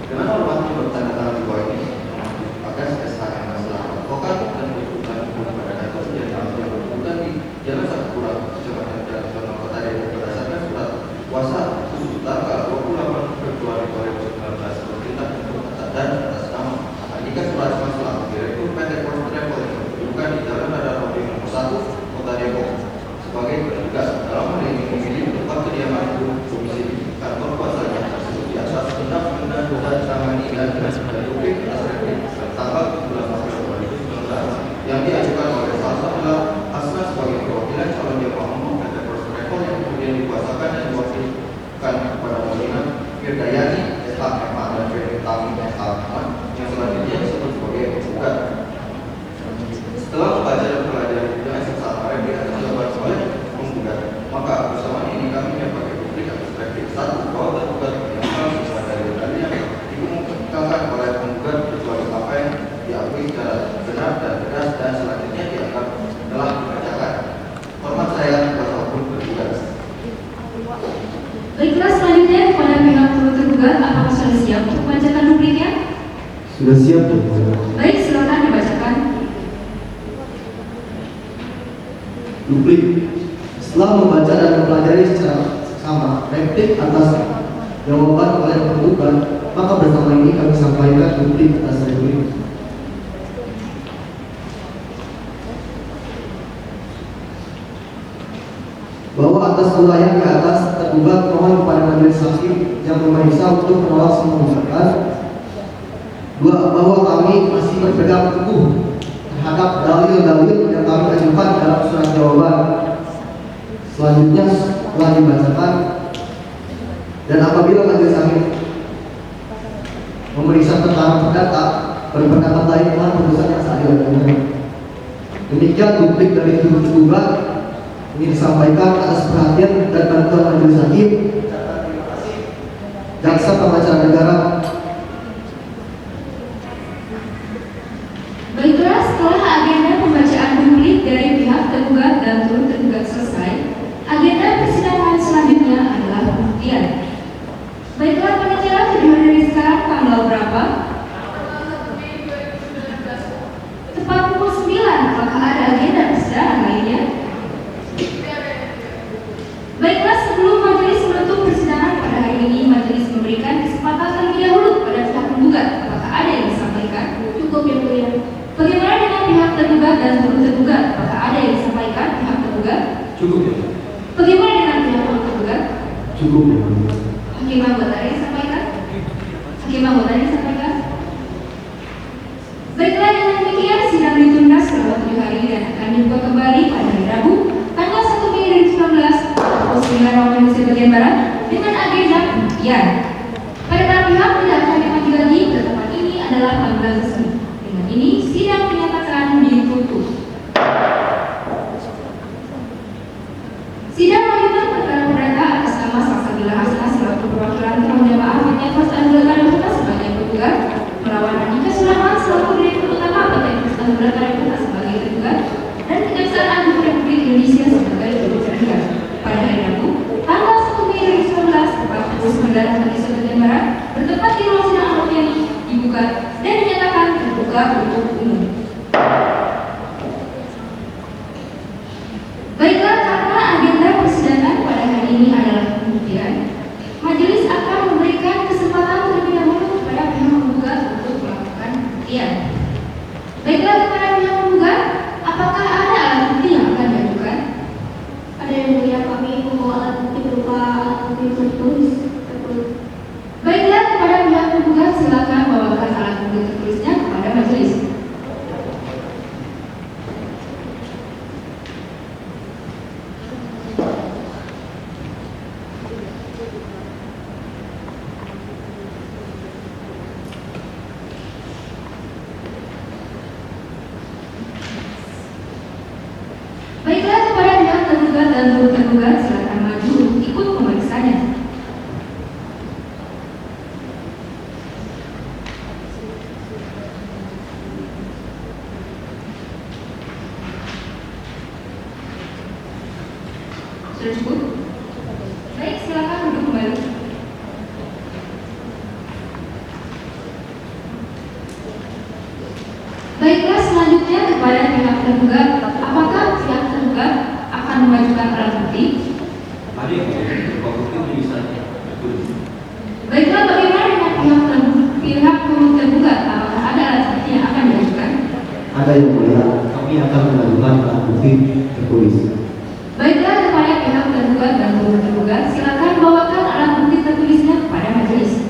Dengan hormat bertanda tangan di bawah ini akan SHM masalah advokat dan kebutuhan pada kantor yang berkebutuhan di Jalan Sakura, Kecamatan Jalan Kota Depok berdasarkan surat kuasa khusus tanggal 28 Februari 2019 pemerintah dan atas nama Andika Surajman selaku Direktur PT First Travel yang berkedudukan di Jalan Rada Rodi nomor 1 Kota Depok sebagai petugas dalam hal ini memilih tempat kediaman itu domisili kantor kuasanya tersebut di atas undang-undang dan tangani dan duplik atas replik tanggal 17 April 2019 yang diajukan oleh Salsabila Asna sebagai perwakilan calon jemaah umum PT First Travel yang kemudian dikuasakan dan diwakilkan kepada Molina Firdayani SHMA dan Ferry Tami SHMA yang selanjutnya disebut sebagai penggugat. Setelah membaca dan pelajari dengan seksama replik atas jawaban oleh penggugat, maka bersama ini kami menyampaikan duplik atas replik 1 bahwa tergugat yang langsung pada dalilnya dikemukakan oleh penggugat kecuali apa yang diakui secara benar dan tegas dan selanjutnya dianggap telah dibacakan. Hormat saya kuasa hukum tergugat. Baiklah, selanjutnya kepada pihak turut tergugat, apakah sudah siap untuk membacakan dupliknya? Sudah siap, Tergugat. Baik, silakan dibacakan. Duplik. Setelah membaca dan mempelajari secara sama replik atas jawaban oleh penggugat, maka bersama ini kami sampaikan duplik atas replik. Bahwa atas uraian ke atas tergugat mohon kepada majelis hakim yang memeriksa untuk menolak semua gugatan. Bahwa kami masih berpegang teguh terhadap dalil-dalil yang kami ajukan dalam surat jawaban. Selanjutnya telah dibacakan dan apabila majelis hakim memeriksa perkara perdata berpendapat lain dengan putusan yang seadil-adilnya. Demikian duplik dari turut tergugat ini disampaikan atas perhatian dan bantuan majelis hakim. Jaksa Pengacara Negara. Baiklah, setelah agenda pembacaan duplik dari pihak tergugat dan turut tergugat selesai, agenda persidangan selanjutnya adalah pembuktian. Baiklah, panitia sudah berdiri sekarang tanggal berapa? Tepat pukul 9. Apakah ada agenda persidangan lainnya? Baiklah, sebelum majelis menutup persidangan pada hari ini, majelis memberikan kesempatan terlebih dahulu pada pihak penggugat. Apakah ada yang disampaikan? Cukup yang mulia. Bagaimana dengan pihak tergugat dan turut tergugat? Apakah ada yang disampaikan pihak tergugat? Cukup, ya. Bagaimana dengan pihak turut tergugat? Cukup. Hakim anggota yang disampaikan? Hakim anggota yang disampaikan? Baiklah, dengan demikian sidang ditunda selama 7 hari dan akan dibuka kembali pada hari Rabu, tanggal 1 Mei 2019 pukul 9 waktu Indonesia bagian Barat dengan agenda pembuktian. Pada para pihak tidak akan dimati lagi, ke tempat ini adalah panggilan resmi. Dengan ini sidang dinyatakan ditutup. Sidang lanjutan perkara perdata atas nama Salsabila Hasna selaku perwakilan calon jamaah PT First Travel sebagai penggugat melawan Andika Surajman selaku Direktur Utama PT First Travel sebagai tergugat dan Kejaksaan Agung Republik Indonesia sebagai tergugat pada hari Rabu tanggal 1 Mei 2019 tepat pukul 9 waktu Indonesia bagian Barat bertempat di ruang sidang Al-Mulyani dibuka dan dinyatakan terbuka untuk umum. Baiklah, karena agenda persidangan pada hari ini adalah pembuktian, majelis akan memberikan kesempatan terlebih dahulu kepada pihak penggugat untuk melakukan pembuktian. Baiklah, kepada pihak penggugat, apakah ada alat bukti yang akan diajukan? Ada yang mulia, kami membawa alat bukti berupa alat bukti tertulis. Baiklah, kepada pihak penggugat silakan bawakan alat bukti tertulisnya kepada majelis. dan turut tergugat silakan maju untuk ikut memeriksanya. Sudah cukup? Baik, silakan duduk kembali. Baiklah, selanjutnya kepada pihak tergugat, apakah pihak tergugat akan memajukan alat bukti? Ada yang berupa bukti tulisan tertulis. Baiklah, bagaimana dengan pihak turut tergugat? Apakah ada alat bukti yang akan diajukan? Ada yang mulia, kami akan mengajukan alat bukti tertulis. Baiklah, kepada pihak tergugat dan turut tergugat, silakan bawakan alat bukti tertulisnya kepada majelis.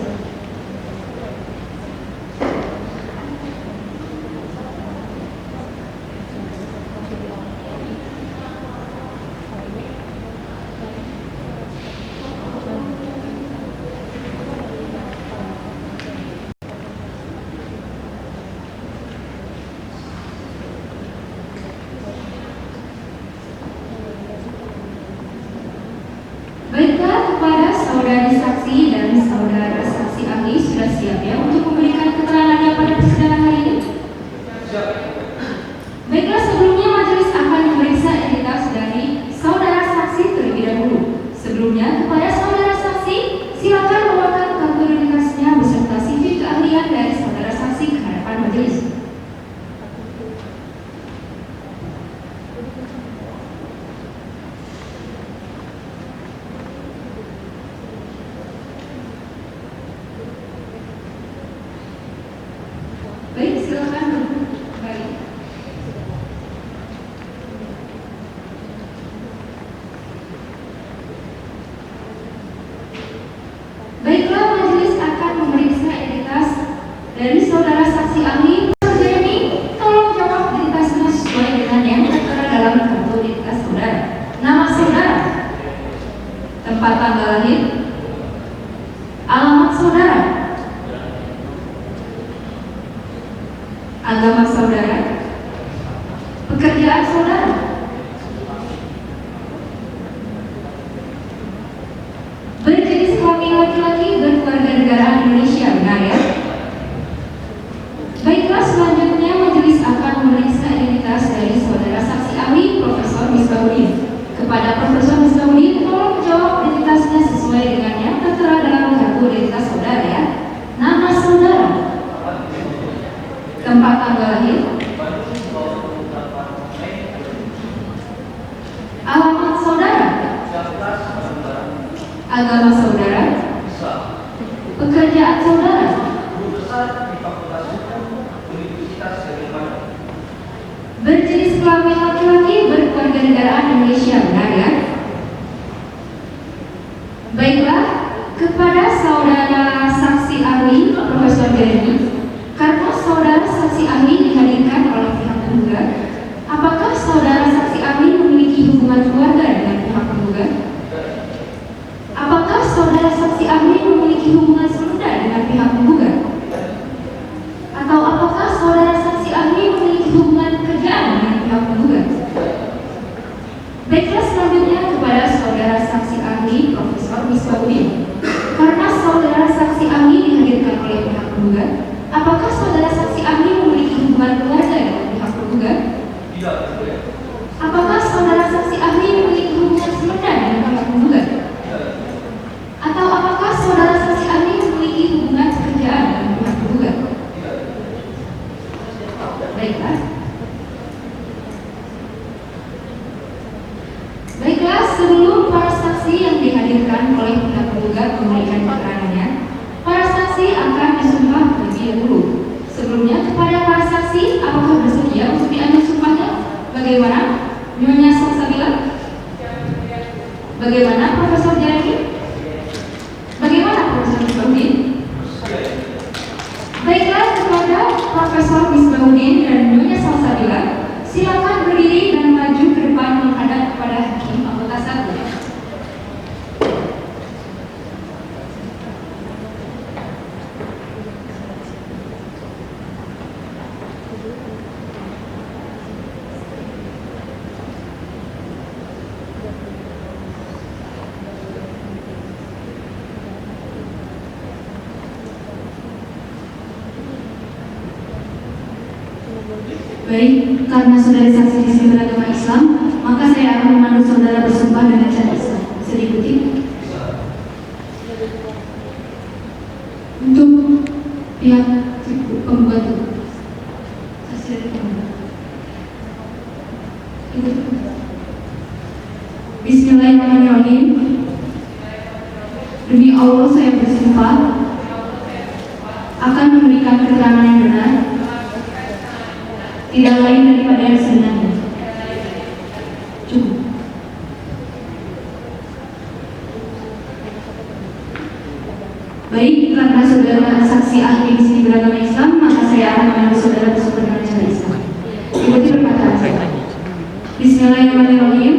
Baiklah, kepada saudari saksi dan saudara saksi ahli sudah siap ya untuk memberikan keterangannya pada persidangan hari ini? Baiklah, sebelumnya majelis akan memeriksa identitas dari saudara saksi terlebih dahulu. Sebelumnya, kepada saudara saksi, silakan bawakan kartu identitasnya beserta CV keahlian dari saudara saksi ke hadapan majelis. Baik, silakan duduk kembali. Baiklah, majelis akan memeriksa identitas dari saudara saksi ahli. Saudara Jeremy, tolong jawab identitasnya sesuai dengan yang tertera dalam kartu identitas saudara. Nama saudara, tempat tanggal lahir, alamat saudara, agama saudara, pekerjaan saudara, berjenis kelamin laki-laki, berkeluarga negaraan Indonesia, benar ya? Baiklah, selanjutnya majelis akan memeriksa identitas dari saudara saksi ahli Profesor Misbahudin. Kepada Profesor Misbahudin, tolong menjawab identitasnya sesuai dengan yang tertera dalam kartu identitas saudara ya. Nama saudara, tempat tanggal lahir, alamat saudara, agama saudara, pekerjaan saudara, berjenis kelamin laki-laki, berkeluarga negaraan Indonesia, benar ya? Baiklah, kepada saudara saksi ahli Profesor Jeremy, karena saudara saksi ahli dihadirkan oleh pihak tergugat, apakah saudara saksi ahli memiliki hubungan keluarga dengan pihak tergugat? Apakah saudara saksi ahli memiliki hubungan sementara dengan pihak tergugat? Atau apakah saudara saksi ahli memiliki hubungan pekerjaan dengan pihak tergugat? Baiklah, selanjutnya kepada saudara saksi ahli Profesor Misbahudin, karena saudara saksi ahli dihadirkan oleh pihak tergugat, apakah saudara saksi ahli memiliki hubungan keluarga dengan pihak tergugat? Apakah saudara saksi ahli memiliki hubungan sementara dengan pihak tergugat? Atau apakah saudara saksi ahli memiliki hubungan pekerjaan dengan pihak tergugat? Baiklah. Baiklah, sebelum para saksi yang dihadirkan oleh pihak tergugat memberikan keterangannya, para saksi akan disumpah terlebih dahulu. Sebelumnya, kepada para saksi, apakah bersedia untuk diambil sumpahnya? Bagaimana? Nyonya Salsabila? Bagaimana Profesor Jeremy? Bagaimana Profesor Misbahudin? Baiklah, kepada Profesor Misbahudin dan Nyonya Salsabila, silakan berdiri dan maju ke depan menghadap kepada hakim anggota 1. Baik, karena saudara saksi di sini beragama Islam, maka saya akan memandu saudara bersumpah dengan cara Islam. Bisa diikuti? Untuk pihak penggugat saksi dari penggugat. Bismillahirrahmanirrahim. Demi Allah saya bersumpah akan memberikan keterangan yang benar, tidak lain daripada yang sebenarnya. Cukup. Baik, karena saudara saksi ahli di sini beragama Islam, maka saya akan memandu saudara bersumpah dengan cara Islam. Ikuti perkataan saya. Bismillahirrahmanirrahim.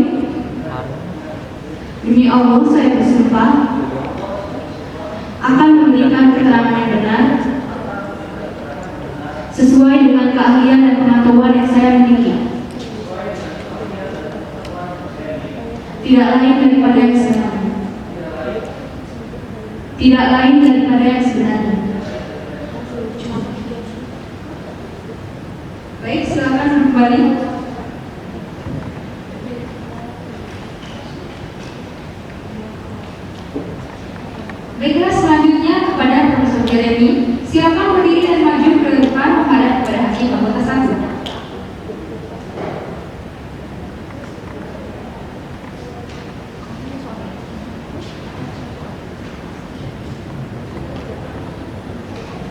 Demi Allah saya bersumpah akan memberikan keterangan yang benar sesuai dengan keahlian dan pengetahuan yang saya miliki, tidak lain daripada yang sebenarnya. Tidak lain daripada yang sebenarnya. Baik, silakan kembali. Baiklah, selanjutnya kepada Profesor Jeremy, silakan berdiri dan maju ke depan menghadap kepada hakim anggota satu.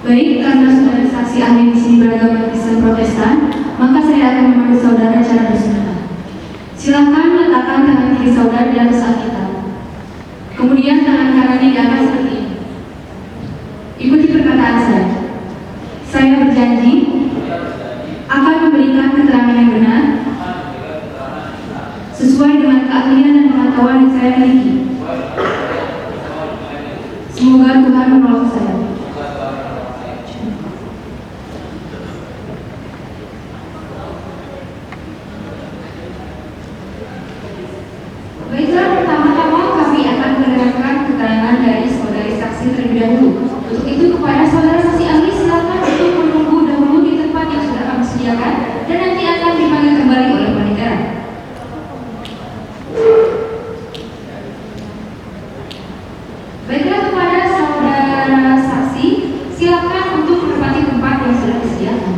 Baik, karena saudara saksi ahli di sini beragama Kristen Protestan, maka saya akan memandu saudara cara bersumpah. Silakan letakkan tangan kiri saudara di atas Alkitab. Kemudian tangan kanannya di atas seperti ini. Ikuti perkataan saya. Saya berjanji akan memberikan keterangan yang benar sesuai dengan keahlian dan pengetahuan yang saya miliki. Semoga Tuhan menolong saya. Baiklah, pertama-tama kami akan mendengarkan keterangan dari saudari saksi terlebih dahulu. Untuk itu kepada saudara saksi ahli silakan untuk menunggu dahulu di tempat yang sudah kami sediakan dan nanti akan dipanggil kembali oleh panitia. Baiklah, kepada saudara saksi silakan untuk menempati tempat yang sudah disediakan.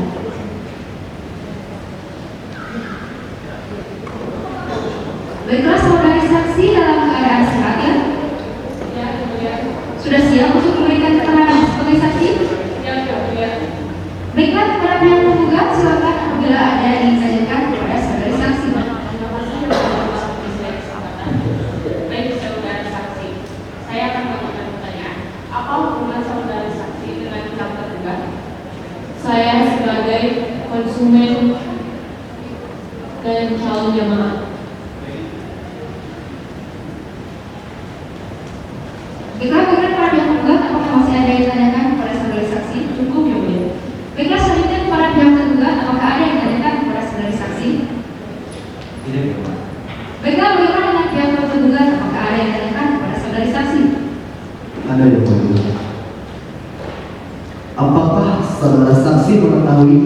Baiklah, saudari saksi dalam keadaan sehat ya? Sudah siap untuk memberikan keterangan sebagai saksi? Baiklah, kepada pihak penggugat silakan apabila ada yang ingin ditanyakan kepada saudari saksi. Baik, saudara saksi, saya akan mengajukan pertanyaan. Apa hubungan saudara saksi dengan pihak tergugat? Saya sebagai konsumen dan calon jamaah. Baiklah, kepada para pihak penggugat apakah masih ada yang ditanyakan kepada saudari saksi? Cukup ya, mulia. Baiklah, selanjutnya kepada pihak tergugat apakah ada yang ditanyakan kepada saudari saksi? Tidak, ya, Pak. Baiklah, bagaimana dengan pihak tergugat apakah ada yang ditanyakan kepada saudari saksi? Ada yang mulia. Apakah saudara saksi mengetahui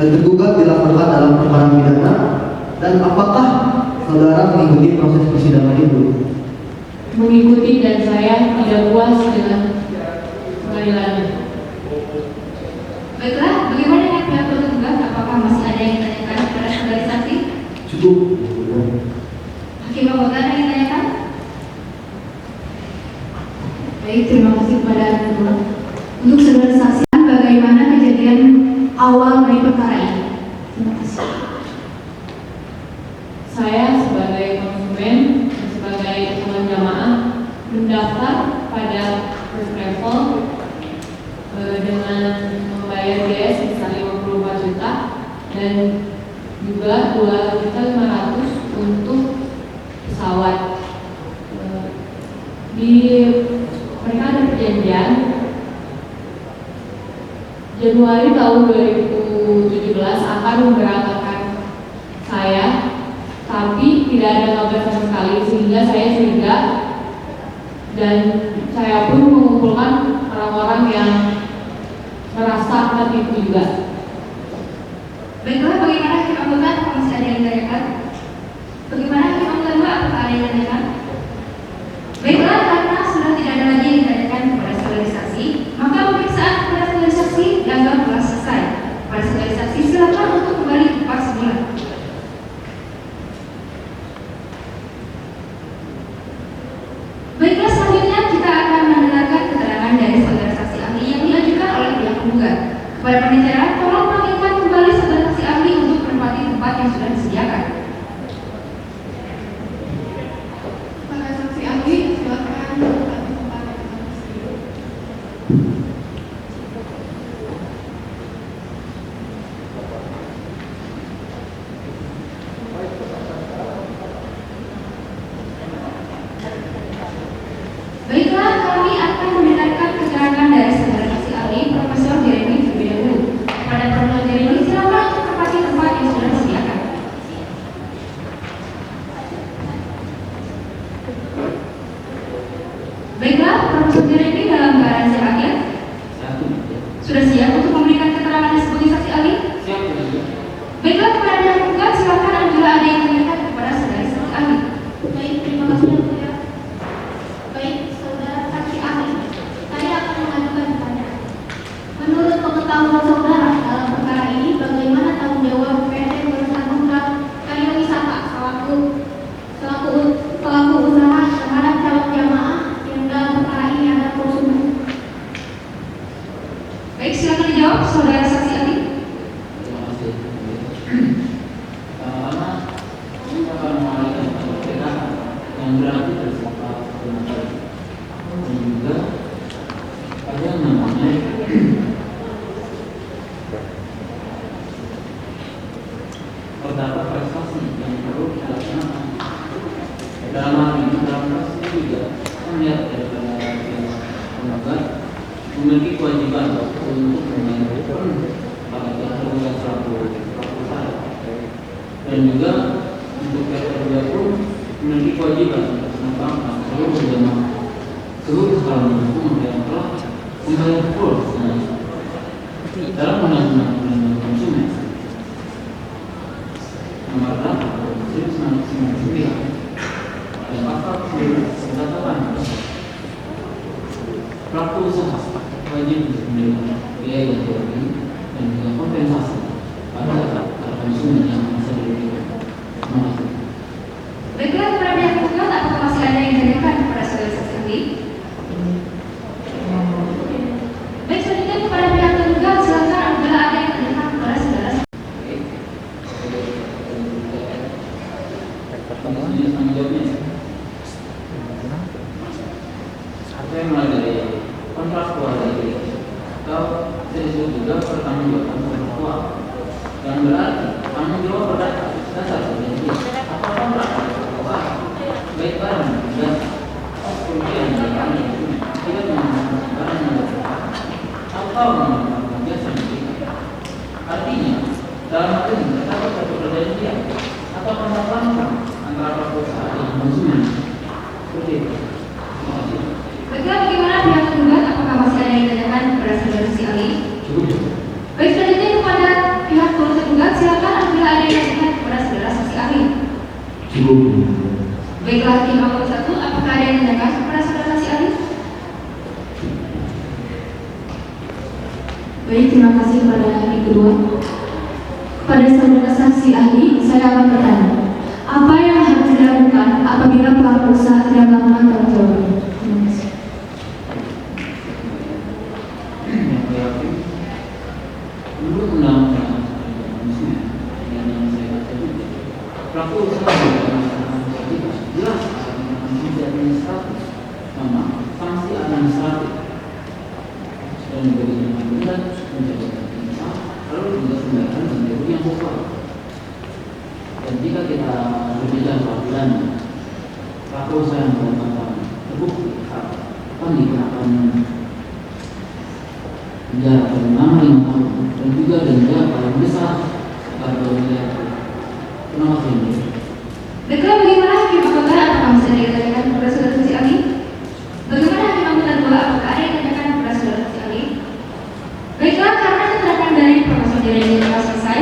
tergugat dilaporkan dalam perkara pidana dan apakah saudara mengikuti proses persidangan itu? Mengikuti dan saya tidak puas dengan pengadilannya. Baiklah, bagaimana dengan pihak tergugat apakah masih ada yang ditanyakan kepada saudari saksi? Cukup. Hakim anggota ada yang ditanyakan? Baik, terima kasih kepada kedua. Untuk saudara saksi, bagaimana kejadian awal dari perkara ini? Terima kasih. Saya sebagai konsumen dan sebagai calon jamaah mendaftar pada first travel dengan membayar biaya sebesar 54 juta dan juga 2.500.000 untuk pesawat. Di mereka ada perjanjian Januari tahun 2017 akan memberangkatkan saya, tapi tidak ada kabar sama sekali sehingga saya curiga dan saya pun mengumpulkan orang-orang yang merasa hati itu juga. Baiklah, bagaimana hakim anggota? Apakah masih ada yang ditanyakan? Bagaimana hakim anggota 2? Apakah ada yang ditanyakan? Baiklah, karena sudah tidak ada lagi yang ditanyakan kepada saudara saksi, maka pemeriksaan kepada saudara saksi dianggap telah selesai. Para saudara saksi silakan untuk kembali ke tempat semula. Baiklah, selanjutnya kita akan mendengarkan keterangan dari saudara saksi ahli yang diajukan oleh pihak penggugat. Kepada panitia, tolong panggilkan kembali saudara saksi ahli untuk menempati tempat yang sudah disediakan. Para saksi ahli, silakan menempati tempat yang telah disediakan. Baiklah, kami akan mendengarkan keterangan dari saudara saksi ahli Profesor Jeremy terlebih dahulu. Kepada Profesor Jeremy, silakan untuk menempati tempat yang sudah disediakan. Baiklah, Profesor Jeremy dalam keadaan sehat ya? Sudah siap untuk memberikan keterangan sebagai saksi ahli? Siap, Baiklah, kepada yang penggugat silakan apabila ada yang ditanyakan kepada saudara saksi ahli. Baik, terima kasih yang mulia. Baik, saudara saksi ahli, saya akan mengajukan pertanyaan. Menurut pengetahuan saudara dalam perkara ini, bagaimana tanggung jawab PT Bersanungga Karya Wisata selaku pelaku usaha terhadap calon jamaah yang dalam perkara ini ada konsumen? Baik, silakan dijawab saudara saksi ahli. terima kasih. Pertama, kita akan mengalihkan perbedaan yang berarti bersifat benar dan juga ada yang namanya terdapat prestasi yang perlu dilaksanakan. Dalam hal ini, dalam kasus ini juga melihat daripada penggugat memiliki kewajiban untuk mengajukan pada pihak tergugat selaku pelaku usaha, dan juga untuk pihak tergugat pun memiliki kewajiban untuk menempatkan seluruh jamaah seluruh calon hukum yang telah membayar full dalam undang-undang perlindungan konsumen nomor 8 1999 dan pasal 10 menyatakan pelaku usaha wajib memberikan biaya yang tinggi dan juga kompensasi pada konsumen yang masa diberikan. Terima kasih. Baiklah, kepada pihak penggugat apakah masih ada yang ditanyakan kepada saudara saksi ahli? Baik, selanjutnya kepada pihak tergugat silakan apabila ada yang ditanyakan kepada saudara saksi. Ini tanggung jawabnya. Saya mulai dari kontraktual dari atau saya disebut juga pertanggungjawaban kontraktual yang berarti tanggung jawab berdasar perjanjian atau kontrak kontraktual baik barang dan kemudian kami tidak menggunakan barang yang berbeda atau menggunakan jasa yang berbeda. Artinya dalam hal ini terdapat satu perjanjian atau kontrak antara pelaku usaha dan konsumen. Seperti itu. Terima kasih. Baiklah, bagaimana pihak penggugat? Apakah masih ada yang ditanyakan kepada saudara saksi ahli? Baik, selanjutnya kepada pihak tergugat silakan apabila ada yang ditanyakan kepada saudara saksi ahli. Baiklah, hakim anggota 1, apakah ada yang ditanyakan kepada saudara saksi ahli? Baik, terima kasih kepada hakim kedua. Kepada saudara saksi ahli, saya akan bertanya, apa yang harus dilakukan apabila pelaku usaha tidak melakukan tanggung jawabnya? Terima kasih. Yang yakin menurut undang-undang konsumen yang saya baca juga pelaku usaha melaksanakan kewajiban jelas melaksanakan sanksi administratif sama sanksi administratif dan memberikan denda menjadi usaha lalu juga pembayaran ganti rugi yang pokok. Dan jika kita berbicara soal pidana, pelaku usaha yang melakukan terbukti akan dikenakan penjara paling lama 5 tahun dan juga denda paling besar sekitar 2 miliar. Terima kasih. Baiklah, bagaimana hakim anggota? Apakah masih ada yang ditanyakan kepada saudara saksi ahli? Bagaimana hakim anggota 2? Apakah ada yang ditanyakan kepada saudara saksi ahli? Baiklah, karena keterangan dari Profesor Jeremy telah selesai,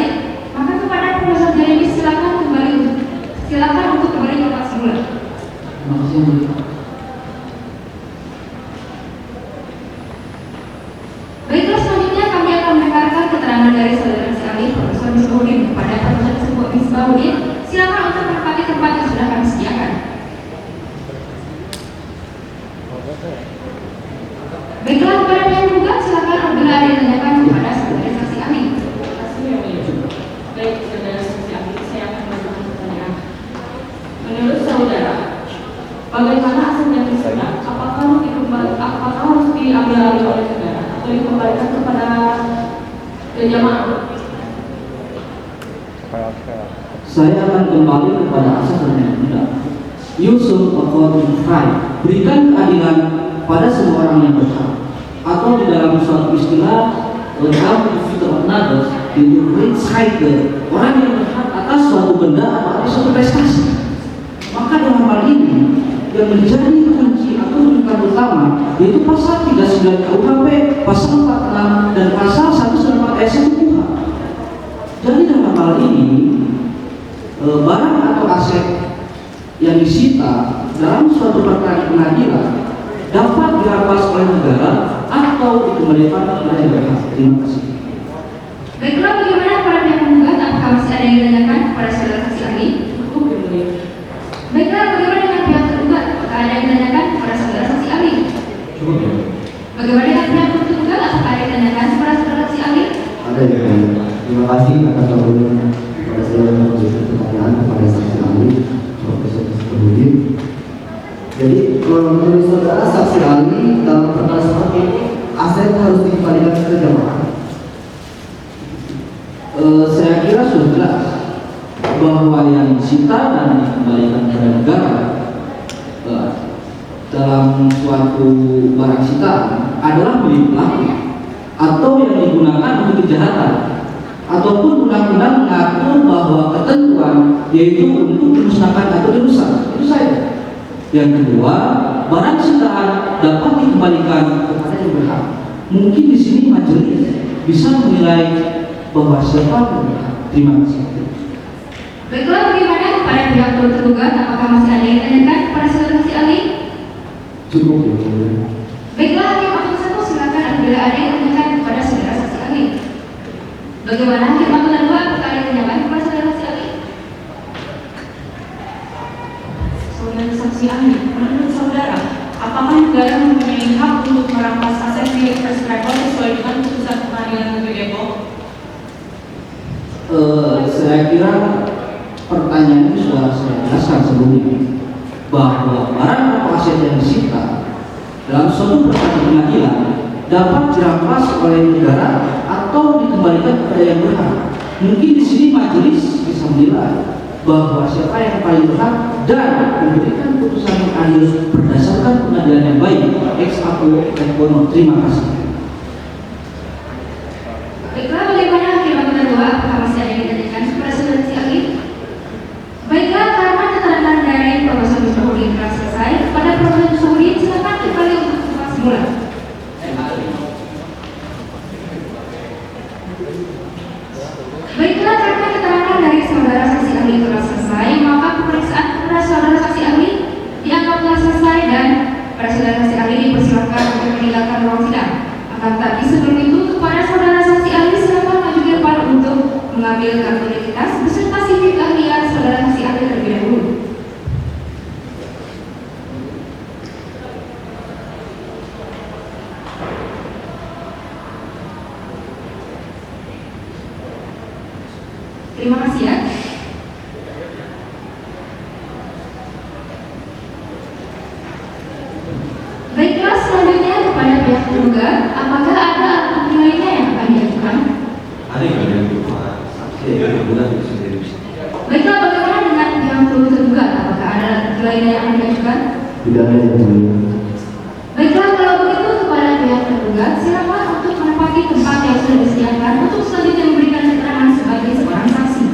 dikembalikan kepada jamaah. Saya akan kembali kepada asas dan undang-undang. Yusuf according right, berikan keadilan pada semua orang yang berhak. Atau di dalam suatu istilah dalam fitur others, itu right side, orang yang berhak atas suatu benda atau atas suatu prestasi. Maka dalam hal ini yang menjadi kunci atau rujukan utama yaitu pasal 39 KUHP, pasal 46 dan pasal 194 ayat 1 KUHP. Jadi dalam hal ini barang atau aset yang disita dalam suatu perkara pengadilan dapat dirampas oleh negara atau dikembalikan kepada yang berhak. Terima kasih. Baiklah, bagaimana para pihak penggugat? Apakah masih ada yang ditanyakan kepada saudara saksi ahli? Baiklah, bagaimana dengan pihak tergugat? Apakah ada yang ditanyakan kepada saudara saksi ahli? Cukup ya. Bagaimana dengan pihak tergugat? Apakah ada yang ditanyakan kepada saudara saksi ahli? Ada yang terima kasih atas waktunya kepada saya memberikan pertanyaan kepada saksi ahli Profesor Musbudin. Jadi menurut saudara saksi ahli dalam perkara seperti ini aset harus dikembalikan ke jamaah. Saya kira sudah jelas bahwa yang disita dan dikembalikan kepada negara dalam suatu barang sitaan adalah milik pelaku atau yang digunakan untuk kejahatan, ataupun undang-undang mengatur bahwa ketentuan yaitu untuk dimusnahkan atau dirusak. Itu saja. Yang kedua, barang sitaan dapat dikembalikan kepada yang berhak. Mungkin di sini majelis bisa menilai bahwa siapa yang berhak. Terima kasih. Baiklah, bagaimana kepada pihak tergugat? Apakah masih ada yang ditanyakan kepada saudara saksi ahli? Cukup ya, boleh. Baiklah, hakim akan satu silakan apabila ada yang ditanyakan kepada saudara saksi ahli. Bagaimana hakim akan kedua? Apakah ada yang ditanyakan kepada saudara saksi ahli? Saudara saksi ahli, menurut saudara, apakah negara mempunyai hak untuk merampas aset milik First Travel sesuai dengan putusan pengadilan negeri Depok? Saya kira pertanyaan ini sudah saya jelaskan sebelumnya bahwa barang atau aset yang disita dalam suatu perkara pengadilan dapat dirampas oleh negara atau dikembalikan kepada yang berhak. Mungkin di sini majelis bisa menilai bahwa siapa yang paling berhak dan memberikan putusan yang adil berdasarkan pengadilan yang baik. Ex apo et bono. Terima kasih. Baiklah, bagaimana hakim akan kedua? Apakah masih ada yang ditanyakan kepada saudara saksi ahli? Baiklah, karena keterangan dari Profesor Musbudin telah selesai, kepada Profesor Musbudin silakan kembali untuk kelas semula. Baiklah, karena keterangan dari saudara saksi ahli telah selesai, maka pemeriksaan kepada saudara saksi ahli dianggap telah selesai dan para saudara saksi ahli dipersilakan untuk meninggalkan ruang sidang. Akan tetapi sebelum itu, kepada saudara saksi ahli silakan maju ke depan untuk mengambil kartu identitas beserta CV keahlian saudara saksi ahli terlebih dahulu. Terima kasih ya. Baiklah, selanjutnya kepada pihak tergugat, apakah ada alat bukti lainnya yang akan diajukan? Ada yang ada berupa saksi yang bulan itu sendiri. Baiklah, bagaimana dengan pihak tergugat? Apakah ada alat bukti lainnya yang akan diajukan? Tidak ada yang boleh. Baiklah, kalau begitu kepada pihak tergugat, silakan untuk menempati tempat yang sudah disediakan untuk selanjutnya memberikan keterangan sebagai seorang saksi.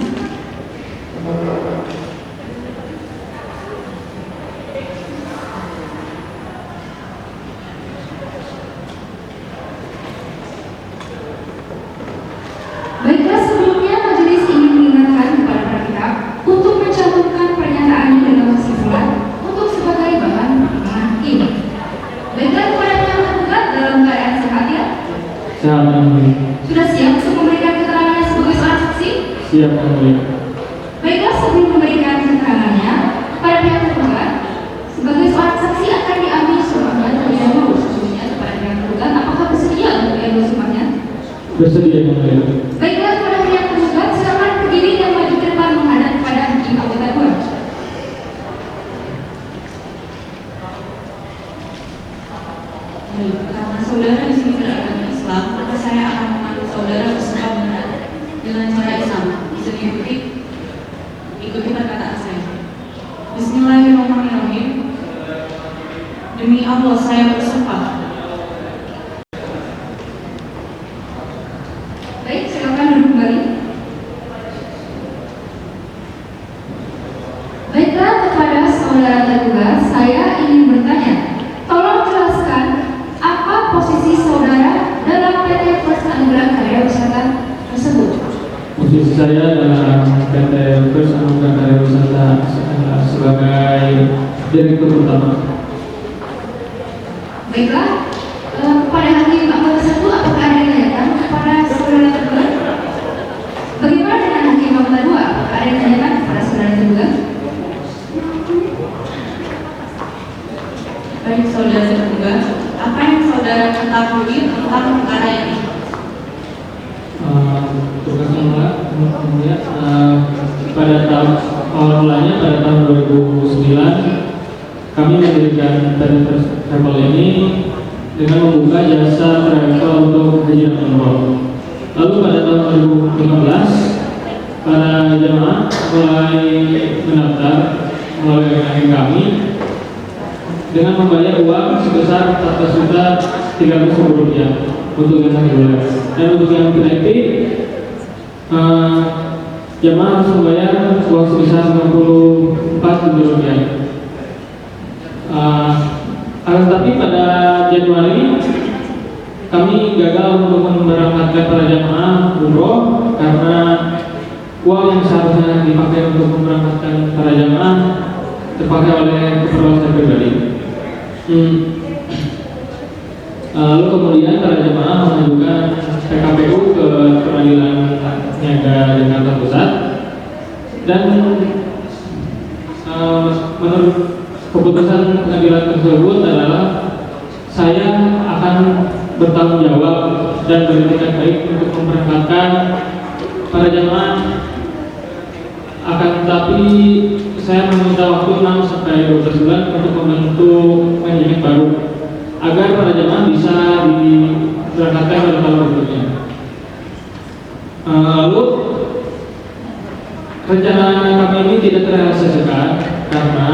Baiklah, sebelumnya majelis ingin mengingatkan kepada para pihak untuk mencantumkan pernyataannya dalam kesimpulan untuk sebagai bahan pertimbangan hakim. Baiklah, kepada pihak tergugat dalam keadaan sehat ya? Siap, Yang Mulia. Sudah siap untuk memberikan keterangannya sebagai seorang saksi? Siap, Yang Mulia. Baiklah, sebelum memberikan keterangannya pada pihak tergugat, sebagai seorang saksi akan diambil sumpahnya terlebih dahulu. Sebelumnya kepada pihak tergugat, apakah bersedia untuk diambil sumpahnya? Bersedia, Yang Mulia. Baiklah, kepada pihak tergugat, silakan berdiri dan maju ke depan menghadap kepada hakim anggota 2. Karena saudara di sini beragama Islam, Allah, saya bersumpah. Baik, silakan duduk kembali. Baiklah, kepada saudara tergugat, saya ingin bertanya. Tolong jelaskan apa posisi saudara dalam PT First Anugerah Karya Wisata tersebut. Posisi saya dalam PT First Anugerah Karya Wisata sebagai direktur utama. Baiklah, kepada hakim anggota satu, apakah ada yang ditanyakan kepada saudara tergugat? Bagaimana dengan hakim anggota dua? Apakah ada yang ditanyakan kepada saudara tergugat? Baik saudara tergugat, apa yang saudara ketahui tentang perkara ini? Tugas mulia, pada tahun awal mulanya pada tahun 2009 kami mendirikan PT First Travel ini dengan membuka jasa travel untuk haji dan umroh. Lalu pada tahun 2015 para jemaah mulai mendaftar melalui rekening kami dengan membayar uang sebesar 14.300.000 rupiah untuk yang reguler. Dan untuk yang VIP, jemaah harus membayar uang sebesar 64 juta rupiah. Akan tetapi pada Januari kami gagal untuk memberangkatkan para jemaah umroh karena uang yang seharusnya dipakai untuk memberangkatkan para jemaah terpakai oleh keperluan saya pribadi. Lalu kemudian para jemaah mengajukan PKPU ke Pengadilan Niaga Jakarta Pusat dan menurut keputusan pengadilan tersebut adalah saya akan bertanggung jawab dan bertindak baik untuk memberangkatkan para jemaah. Akan tetapi saya meminta waktu 6 sampai 12 bulan untuk membentuk manajemen baru agar para jemaah bisa diberangkatkan pada tahun berikutnya. Lalu rencana kami ini tidak terrealisasikan karena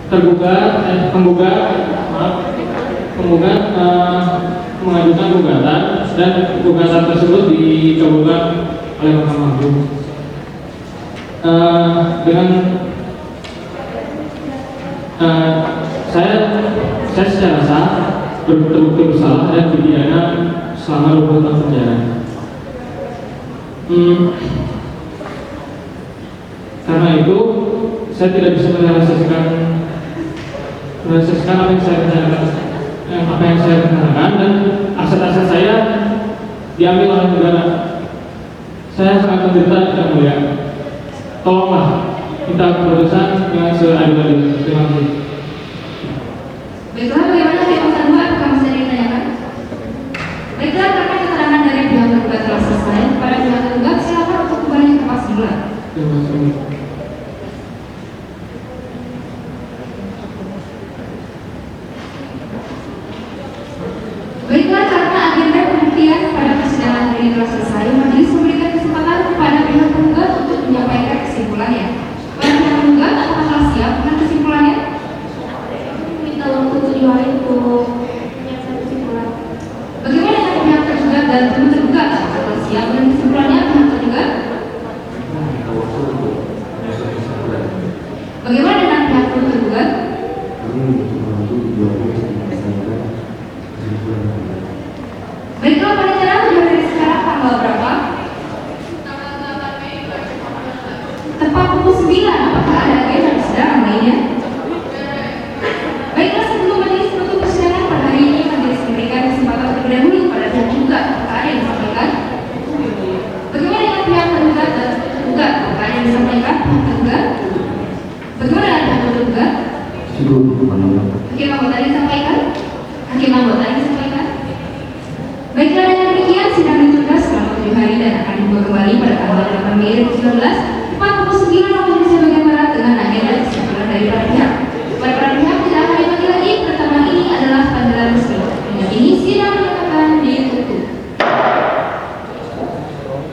penggugat mengajukan gugatan dan gugatan tersebut dikabulkan oleh Mahkamah Agung. Saya secara sah terbukti bersalah dan dipidana selama 20 tahun penjara. Karena itu saya tidak bisa merealisasikan apa yang saya rencanakan, dan aset-aset saya diambil oleh negara. Saya sangat menderita, tidak mulia. Tolonglah minta keputusan dengan seadil-adilnya. Terima kasih. Baiklah, bagaimana hakim anggota dua? Apakah masih ada yang ditanyakan? Baiklah, karena keterangan dari pihak tergugat telah selesai, kepada pihak tergugat silakan untuk kembali ke tempat semula. Terima kasih. Baiklah, karena agenda pembuktian pada persidangan hari ini telah selesai, majelis memberikan kesempatan kepada pihak tergugat untuk menyampaikan kesimpulannya. Kepada pihak tergugat, apakah telah siap dengan kesimpulannya? Minta waktu 7 hari untuk menyiapkan kesimpulan. Bagaimana dengan pihak tergugat dan tim tergugat? Apakah telah siap dengan kesimpulannya pihak tergugat? Bagaimana dengan pihak tergugat? Baiklah, pada cara sudah dari sekarang tanggal berapa? Tanggal 8 Mei 2019. Tepat pukul 9. Apakah ada agenda persidangan lainnya? Baiklah, sebelum majelis menutup persidangan pada hari ini, majelis memberikan kesempatan terlebih dahulu pada pihak tergugat. Apakah ada yang disampaikan? Bagaimana dengan pihak tergugat dan tergugat? Apakah ada yang disampaikan pihak tergugat? Bagaimana dengan pihak tergugat? Hakim anggota yang disampaikan? Hakim anggota yang disampaikan? Baiklah, dengan demikian sidang ditunda selama 7 hari dan akan dibuka kembali pada tanggal 8 Mei 2019 tepat pukul 9 waktu Indonesia bagian barat dengan agenda kesimpulan dari para pihak. Pada para pihak tidak akan dibagi lagi, pertemuan ini adalah panggilan resmi. Dengan ini sidang dinyatakan ditutup.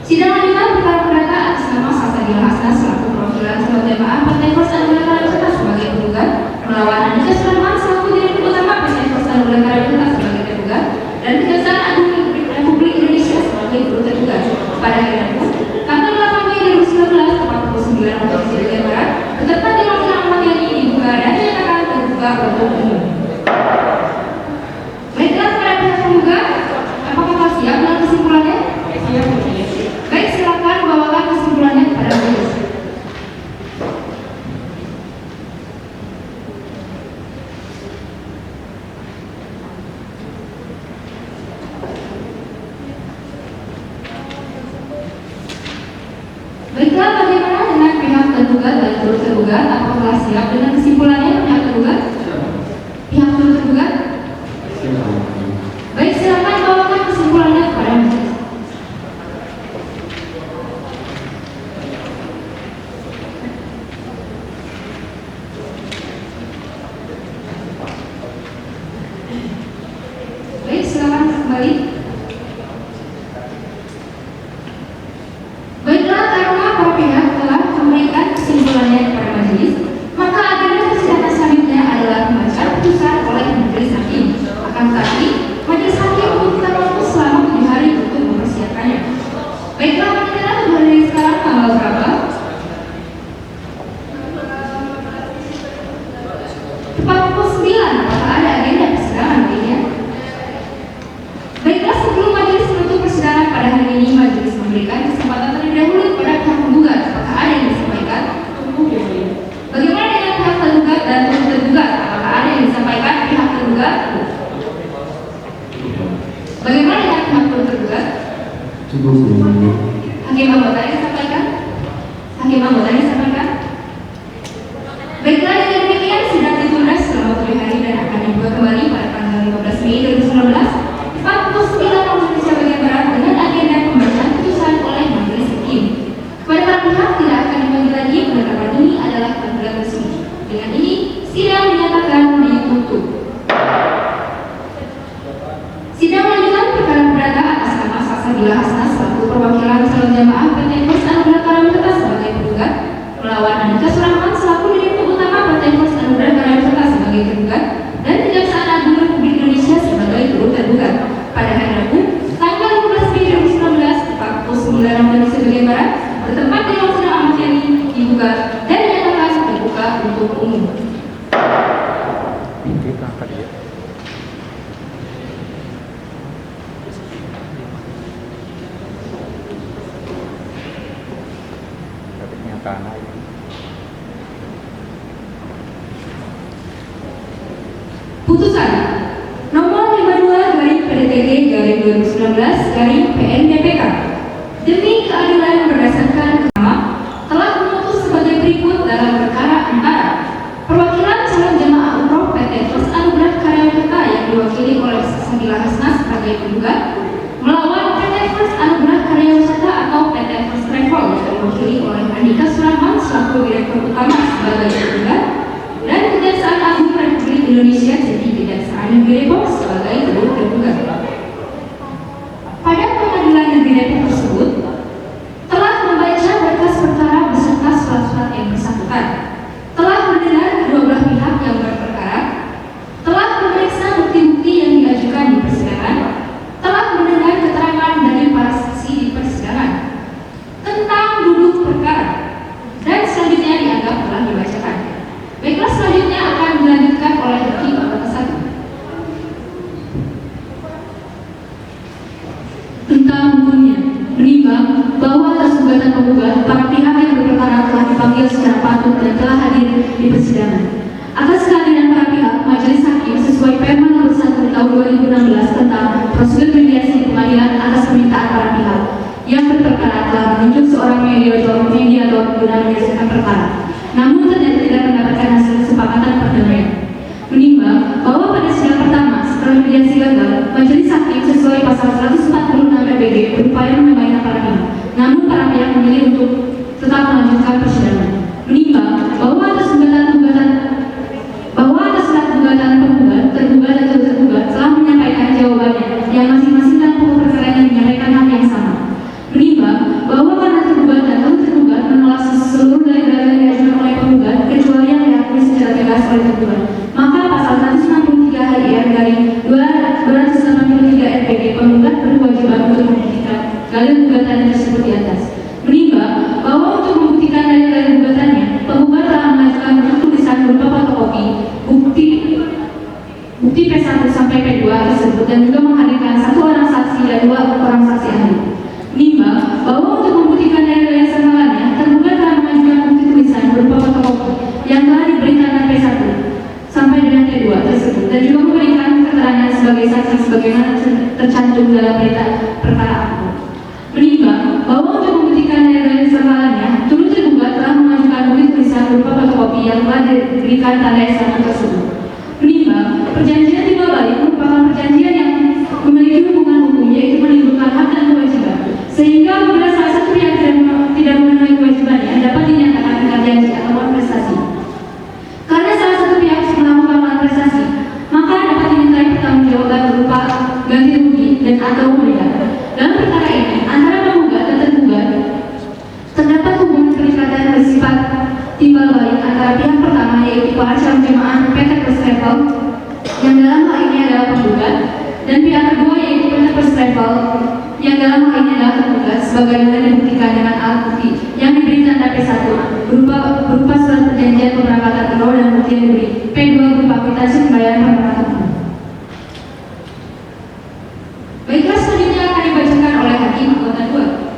Sidang lanjutan perkara perdata atas nama Salsabila Hasna selaku perwakilan calon jemaah PT First Anugerah Karya Wisata sebagai penggugat melawan Andika Sulaiman selaku direktur tergugat dan turut tergugat, apakah telah siap dengan kesimpulannya pihak tergugat? Pihak turut tergugat? Baik, silakan bawakan kesimpulannya kepada majelis. Baik, silakan kembali. Baiklah, karena para pihak telah memberikan kesimpulannya kepada majelis, maka agenda persidangan selanjutnya adalah pembacaan putusan oleh majelis hakim. Akan tetapi, majelis hakim membutuhkan waktu selama 7 hari untuk mempersiapkannya. Baiklah, kita dari sekarang tanggal berapa? Tepat pukul 9. Apakah ada agenda persidangan lainnya? Baiklah, sebelum majelis menutup persidangan pada hari ini, majelis memberikan kesempatan terlebih dahulu kepada pihak penggugat. Apakah ada yang disampaikan? Bagaimana dengan pihak tergugat dan turut tergugat? Apakah ada yang disampaikan pihak tergugat? Bagaimana dengan pihak turut tergugat? Hakim anggota yang disampaikan? Hakim anggota yang disampaikan? Baiklah, dengan demikian sidang ditunda selama 7 hari dan akan dibuka kembali pada tanggal 15 Mei 2019 tepat pukul 9 waktu Indonesia bagian Barat dengan agenda pembacaan putusan oleh majelis hakim. Kepada para pihak tidak akan dipanggil lagi. Penetapan ini adalah panggilan resmi. Dengan ini sidang dinyatakan ditutup. Sidang lanjutan perkara perdata atas nama Salsabila Hasna selaku perwakilan calon jamaah PT First Anugerah Karamita sebagai penggugat melawan Andika Surahman selaku direktur utama PT First Anugerah Karamita sebagai tergugat dan Kejaksaan Agung Republik Indonesia sebagai turut tergugat pada hari Rabu tanggal 15 Mei 2019 tepat pukul 9 waktu Indonesia bagian Barat bertempat di ruang sidang Ahmad Yani dibuka dan dinyatakan terbuka untuk umum. Putusan nomor 52/PDTG/2019/PN-DPK demi keadilan berdasarkan agama telah memutus sebagai berikut dalam perkara antara perwakilan calon jemaah umroh PT First Anugerah Karyawita yang diwakili oleh Salsabila Hasna sebagai penggugat melawan PT First Anugerah Karyawita atau PT First Travel yang diwakili oleh Andika Surahman selaku direktur utama sebagai penggugat dan Kejaksaan Agung Republik Indonesia jadi Kejaksaan Negeri Depok sebagai turut tergugat. Pada pengadilan negeri Depok tersebut telah membaca berkas perkara beserta surat-surat yang bersangkutan, telah mendengar kedua belah pihak yang berperkara, telah memeriksa bukti-bukti yang diajukan di persidangan, telah mendengar keterangan dari para saksi di persidangan tentang duduk perkara, dan selanjutnya dianggap telah dibacakan. Baiklah, selanjutnya akan dilanjutkan oleh hakim anggota 1. Tentang hukumnya, menimbang bahwa atas gugatan penggugat, para pihak yang berperkara telah dipanggil secara patut dan telah hadir di persidangan. Atas kehadiran para pihak, majelis hakim sesuai Perma Nomor 1 Tahun 2016 tentang prosedur mediasi di pengadilan atas permintaan para pihak yang berperkara telah menunjuk seorang mediator guna menyelesaikan perkara. Namun ternyata tidak mendapatkan hasil kesepakatan perdamaian. Menimbang bahwa pada sidang pertama setelah mediasi gagal, majelis hakim sesuai pasal 146 PBG berupaya mendamaikan para pihak. Namun para pihak memilih untuk tetap melanjutkan persidangan. Menimbang bahwa atas gugatan penggugat, tergugat dan tergugat telah menyampaikan jawabannya yang masing-masing dalam pokok perkara yang menyampaikan hal yang sama. Menimbang bahwa karena tergugat dan tergugat menolak seluruh dalil-dalil yang diajukan oleh penggugat kecuali yang diakui secara tegas oleh tergugat, maka pasal 163 HIR garing 283 RPG penggugat berkewajiban untuk membuktikan dalil gugatan tersebut di atas. Menimbang bahwa untuk membuktikan dalil-dalil gugatannya, penggugat telah mengajukan bentuk tulisan berupa fotokopi bukti P1 sampai P2 tersebut dan juga menghadirkan 1 orang saksi dan 2 orang saksi ahli. Menimbang bahwa untuk membuktikan dalil yang lainnya, tergugat telah mengajukan bukti tulisan berupa fotokopi yang telah diberikan P1 sampai dengan P2 tersebut dan juga memberikan keterangan sebagai saksi sebagaimana tercantum dalam berita perkara aku. Menimbang bahwa untuk membuktikan dalil yang lainnya, turut tergugat telah mengajukan bukti diberikan tanda S1 tersebut. Menimbang perjanjian timbal balik merupakan perjanjian yang memiliki hubungan hukum, yaitu menimbulkan hak dan kewajiban, sehingga apabila salah satu pihak tidak memenuhi kewajibannya dapat dinyatakan ingkar janji atau prestasi. Karena salah satu pihak melakukan prestasi, maka dapat dimintai pertanggungjawaban berupa ganti rugi dan atau denda. Dalam perkara ini, antara penggugat dan tergugat terdapat hubungan perikatan bersifat timbal balik antara pihak pertama, yaitu para calon jemaah PT First Travel yang dalam hal ini adalah penggugat, dan pihak kedua yaitu PT First Travel yang dalam hal ini adalah tergugat, sebagaimana dibuktikan dengan alat bukti yang diberi tanda P1 berupa surat perjanjian pemberangkatan umroh dan bukti yang diberi P2 berupa kwitansi pembayaran pemberangkatan umroh. Baiklah, selanjutnya akan dibacakan oleh hakim anggota 2.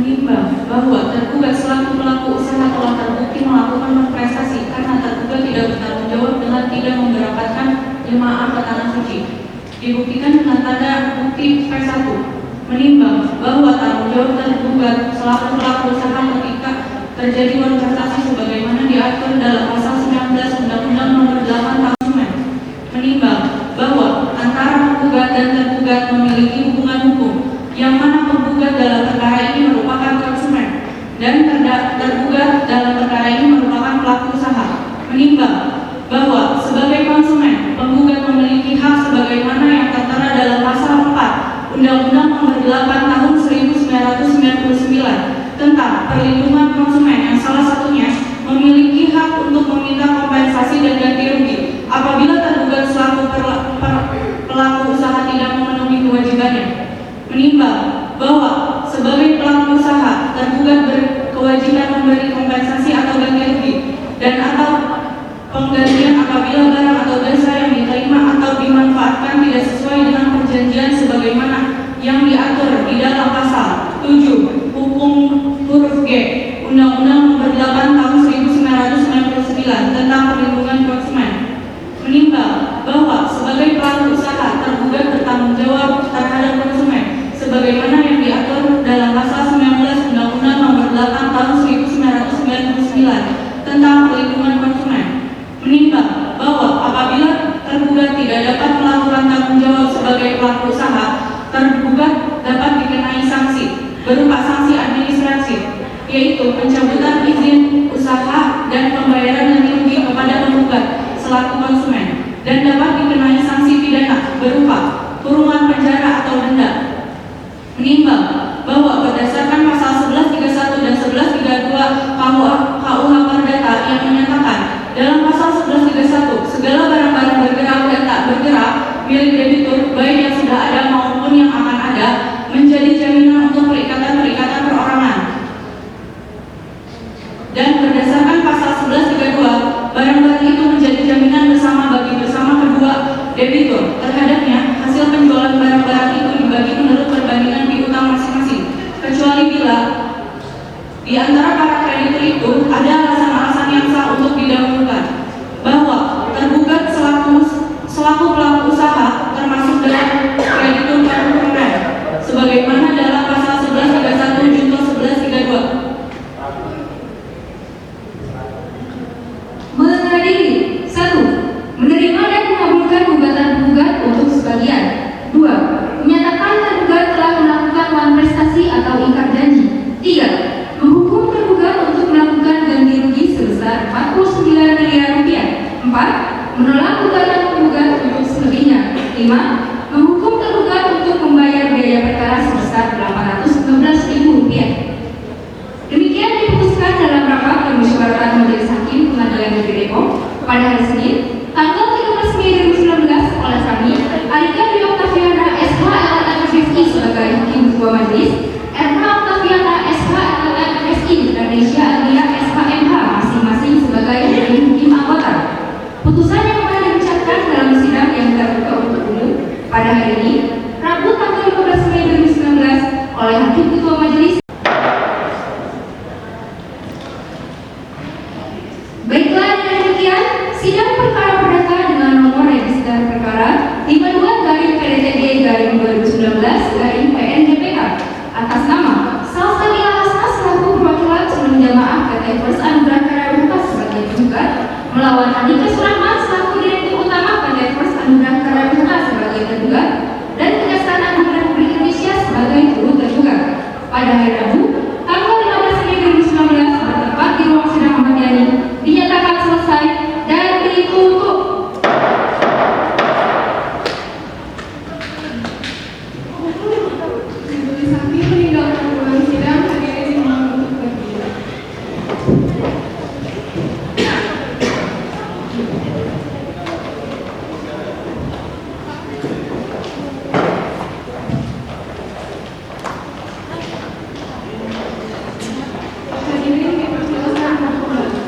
Menimbang bahwa tergugat selaku pelaku usaha telah terbukti melakukan prestasi karena tergugat tidak bertanggung jawab dengan tidak memberangkatkan jemaah ke tanah suci, dibuktikan dengan tanda bukti P1. Menimbang bahwa tanggung jawab tergugat selaku pelaku usaha ketika terjadi prestasi sebagaimana diatur dalam pasal 19 Undang-Undang Nomor 8 Tahun 2009. Menimbang bahwa antara penggugat dan tergugat memiliki hubungan hukum, yang mana penggugat dalam perkara ini merupakan konsumen dan tergugat dalam perkara ini merupakan pelaku usaha. Menimbang bahwa sebagai konsumen, penggugat memiliki hak sebagaimana yang tertera dalam pasal 4 Undang-Undang Nomor 8 Tahun 1999 tentang perlindungan konsumen, yang salah satunya memiliki hak untuk meminta kompensasi dan ganti rugi apabila tergugat selaku pelaku usaha tidak memenuhi kewajibannya. Menimbang bahwa sebagai pelaku usaha, tergugat berkewajiban memberi kompensasi atau ganti rugi dan atau penggantian apabila barang atau jasa yang diterima atau dimanfaatkan tidak sesuai dengan perjanjian sebagaimana yang diatur di dalam pasal 7 hukum huruf G Undang-Undang Nomor 8 Tahun 1999 tentang perlindungan konsumen. Menimbang bahwa sebagai pelaku usaha, tergugat bertanggung jawab terhadap konsumen sebagaimana yang diatur dalam pasal 19 Undang-Undang Nomor 8 Tahun 1999 tentang perlindungan konsumen. Menimbang bahwa apabila tergugat tidak dapat melakukan tanggung jawab sebagai pelaku usaha, tergugat dapat dikenai sanksi berupa sanksi administratif, yaitu pencabutan izin usaha dan pembayaran ganti rugi kepada penggugat selaku konsumen, dan dapat dikenai sanksi pidana berupa kurungan penjara atau denda. Menimbang bahwa berdasarkan pasal 1131 dan 1132 KUH Perdata yang menyatakan dalam pasal 1131 segala barang-barang bergerak dan tak bergerak milik debitur baik yang sudah ada maupun yang akan ada menjadi jaminan untuk perikatan-perikatan perorangan. Dan berdasarkan pasal 1132 barang-barang itu menjadi jaminan bersama bagi bersama kedua debitur terhadapnya. Hasil penjualan barang-barang itu dibagi menurut perbandingan piutang masing-masing, kecuali bila di antara para kreditur itu ada alasan-alasan yang sah untuk didahulukan, bahwa tergugat selaku pelaku usaha termasuk dalam kreditur paripurna sebagaimana dalam pasal 1131 junto 1132. Mengadili 1. Menerima dan mengabulkan gugatan penggugat untuk sebagian. 2. Menyatakan tergugat telah melakukan manifestasi atau ingkar janji. 3. Menghukum tergugat untuk melakukan ganti rugi sebesar 49 miliar rupiah. 4. Menolak gugatan penggugat untuk selebihnya. 5. Menghukum tergugat untuk membayar biaya perkara sebesar 815.000 rupiah. Demikian diputuskan dalam rapat permusyawaratan Majelis Hakim Pengadilan Negeri Depok pada hari Senin, tanggal 13 Mei 2019 oleh kami, Arika Dwi Oktaviana SH LLM FSI sebagai Hakim Ketua Majelis, RH Oktaviana SH LLM FSI Indonesia Alia SHMH masing-masing sebagai Hakim anggota. Putusan yang akan diucapkan dalam sidang yang terbuka untuk umum pada hari ini, Rabu tanggal 15 Mei 2019 oleh Hakim Ketua Majelis. Baiklah, dengan demikian sidang perkara hari Rabu, tanggal 15 Mei 2019 bertempat di ruang sidang Ahmad Yani dinyatakan selesai dan ditutup. Majelis Hakim meninggalkan ruang sidang, hadirin dimohon untuk berdiri. Hadirin dipersilakan untuk kembali.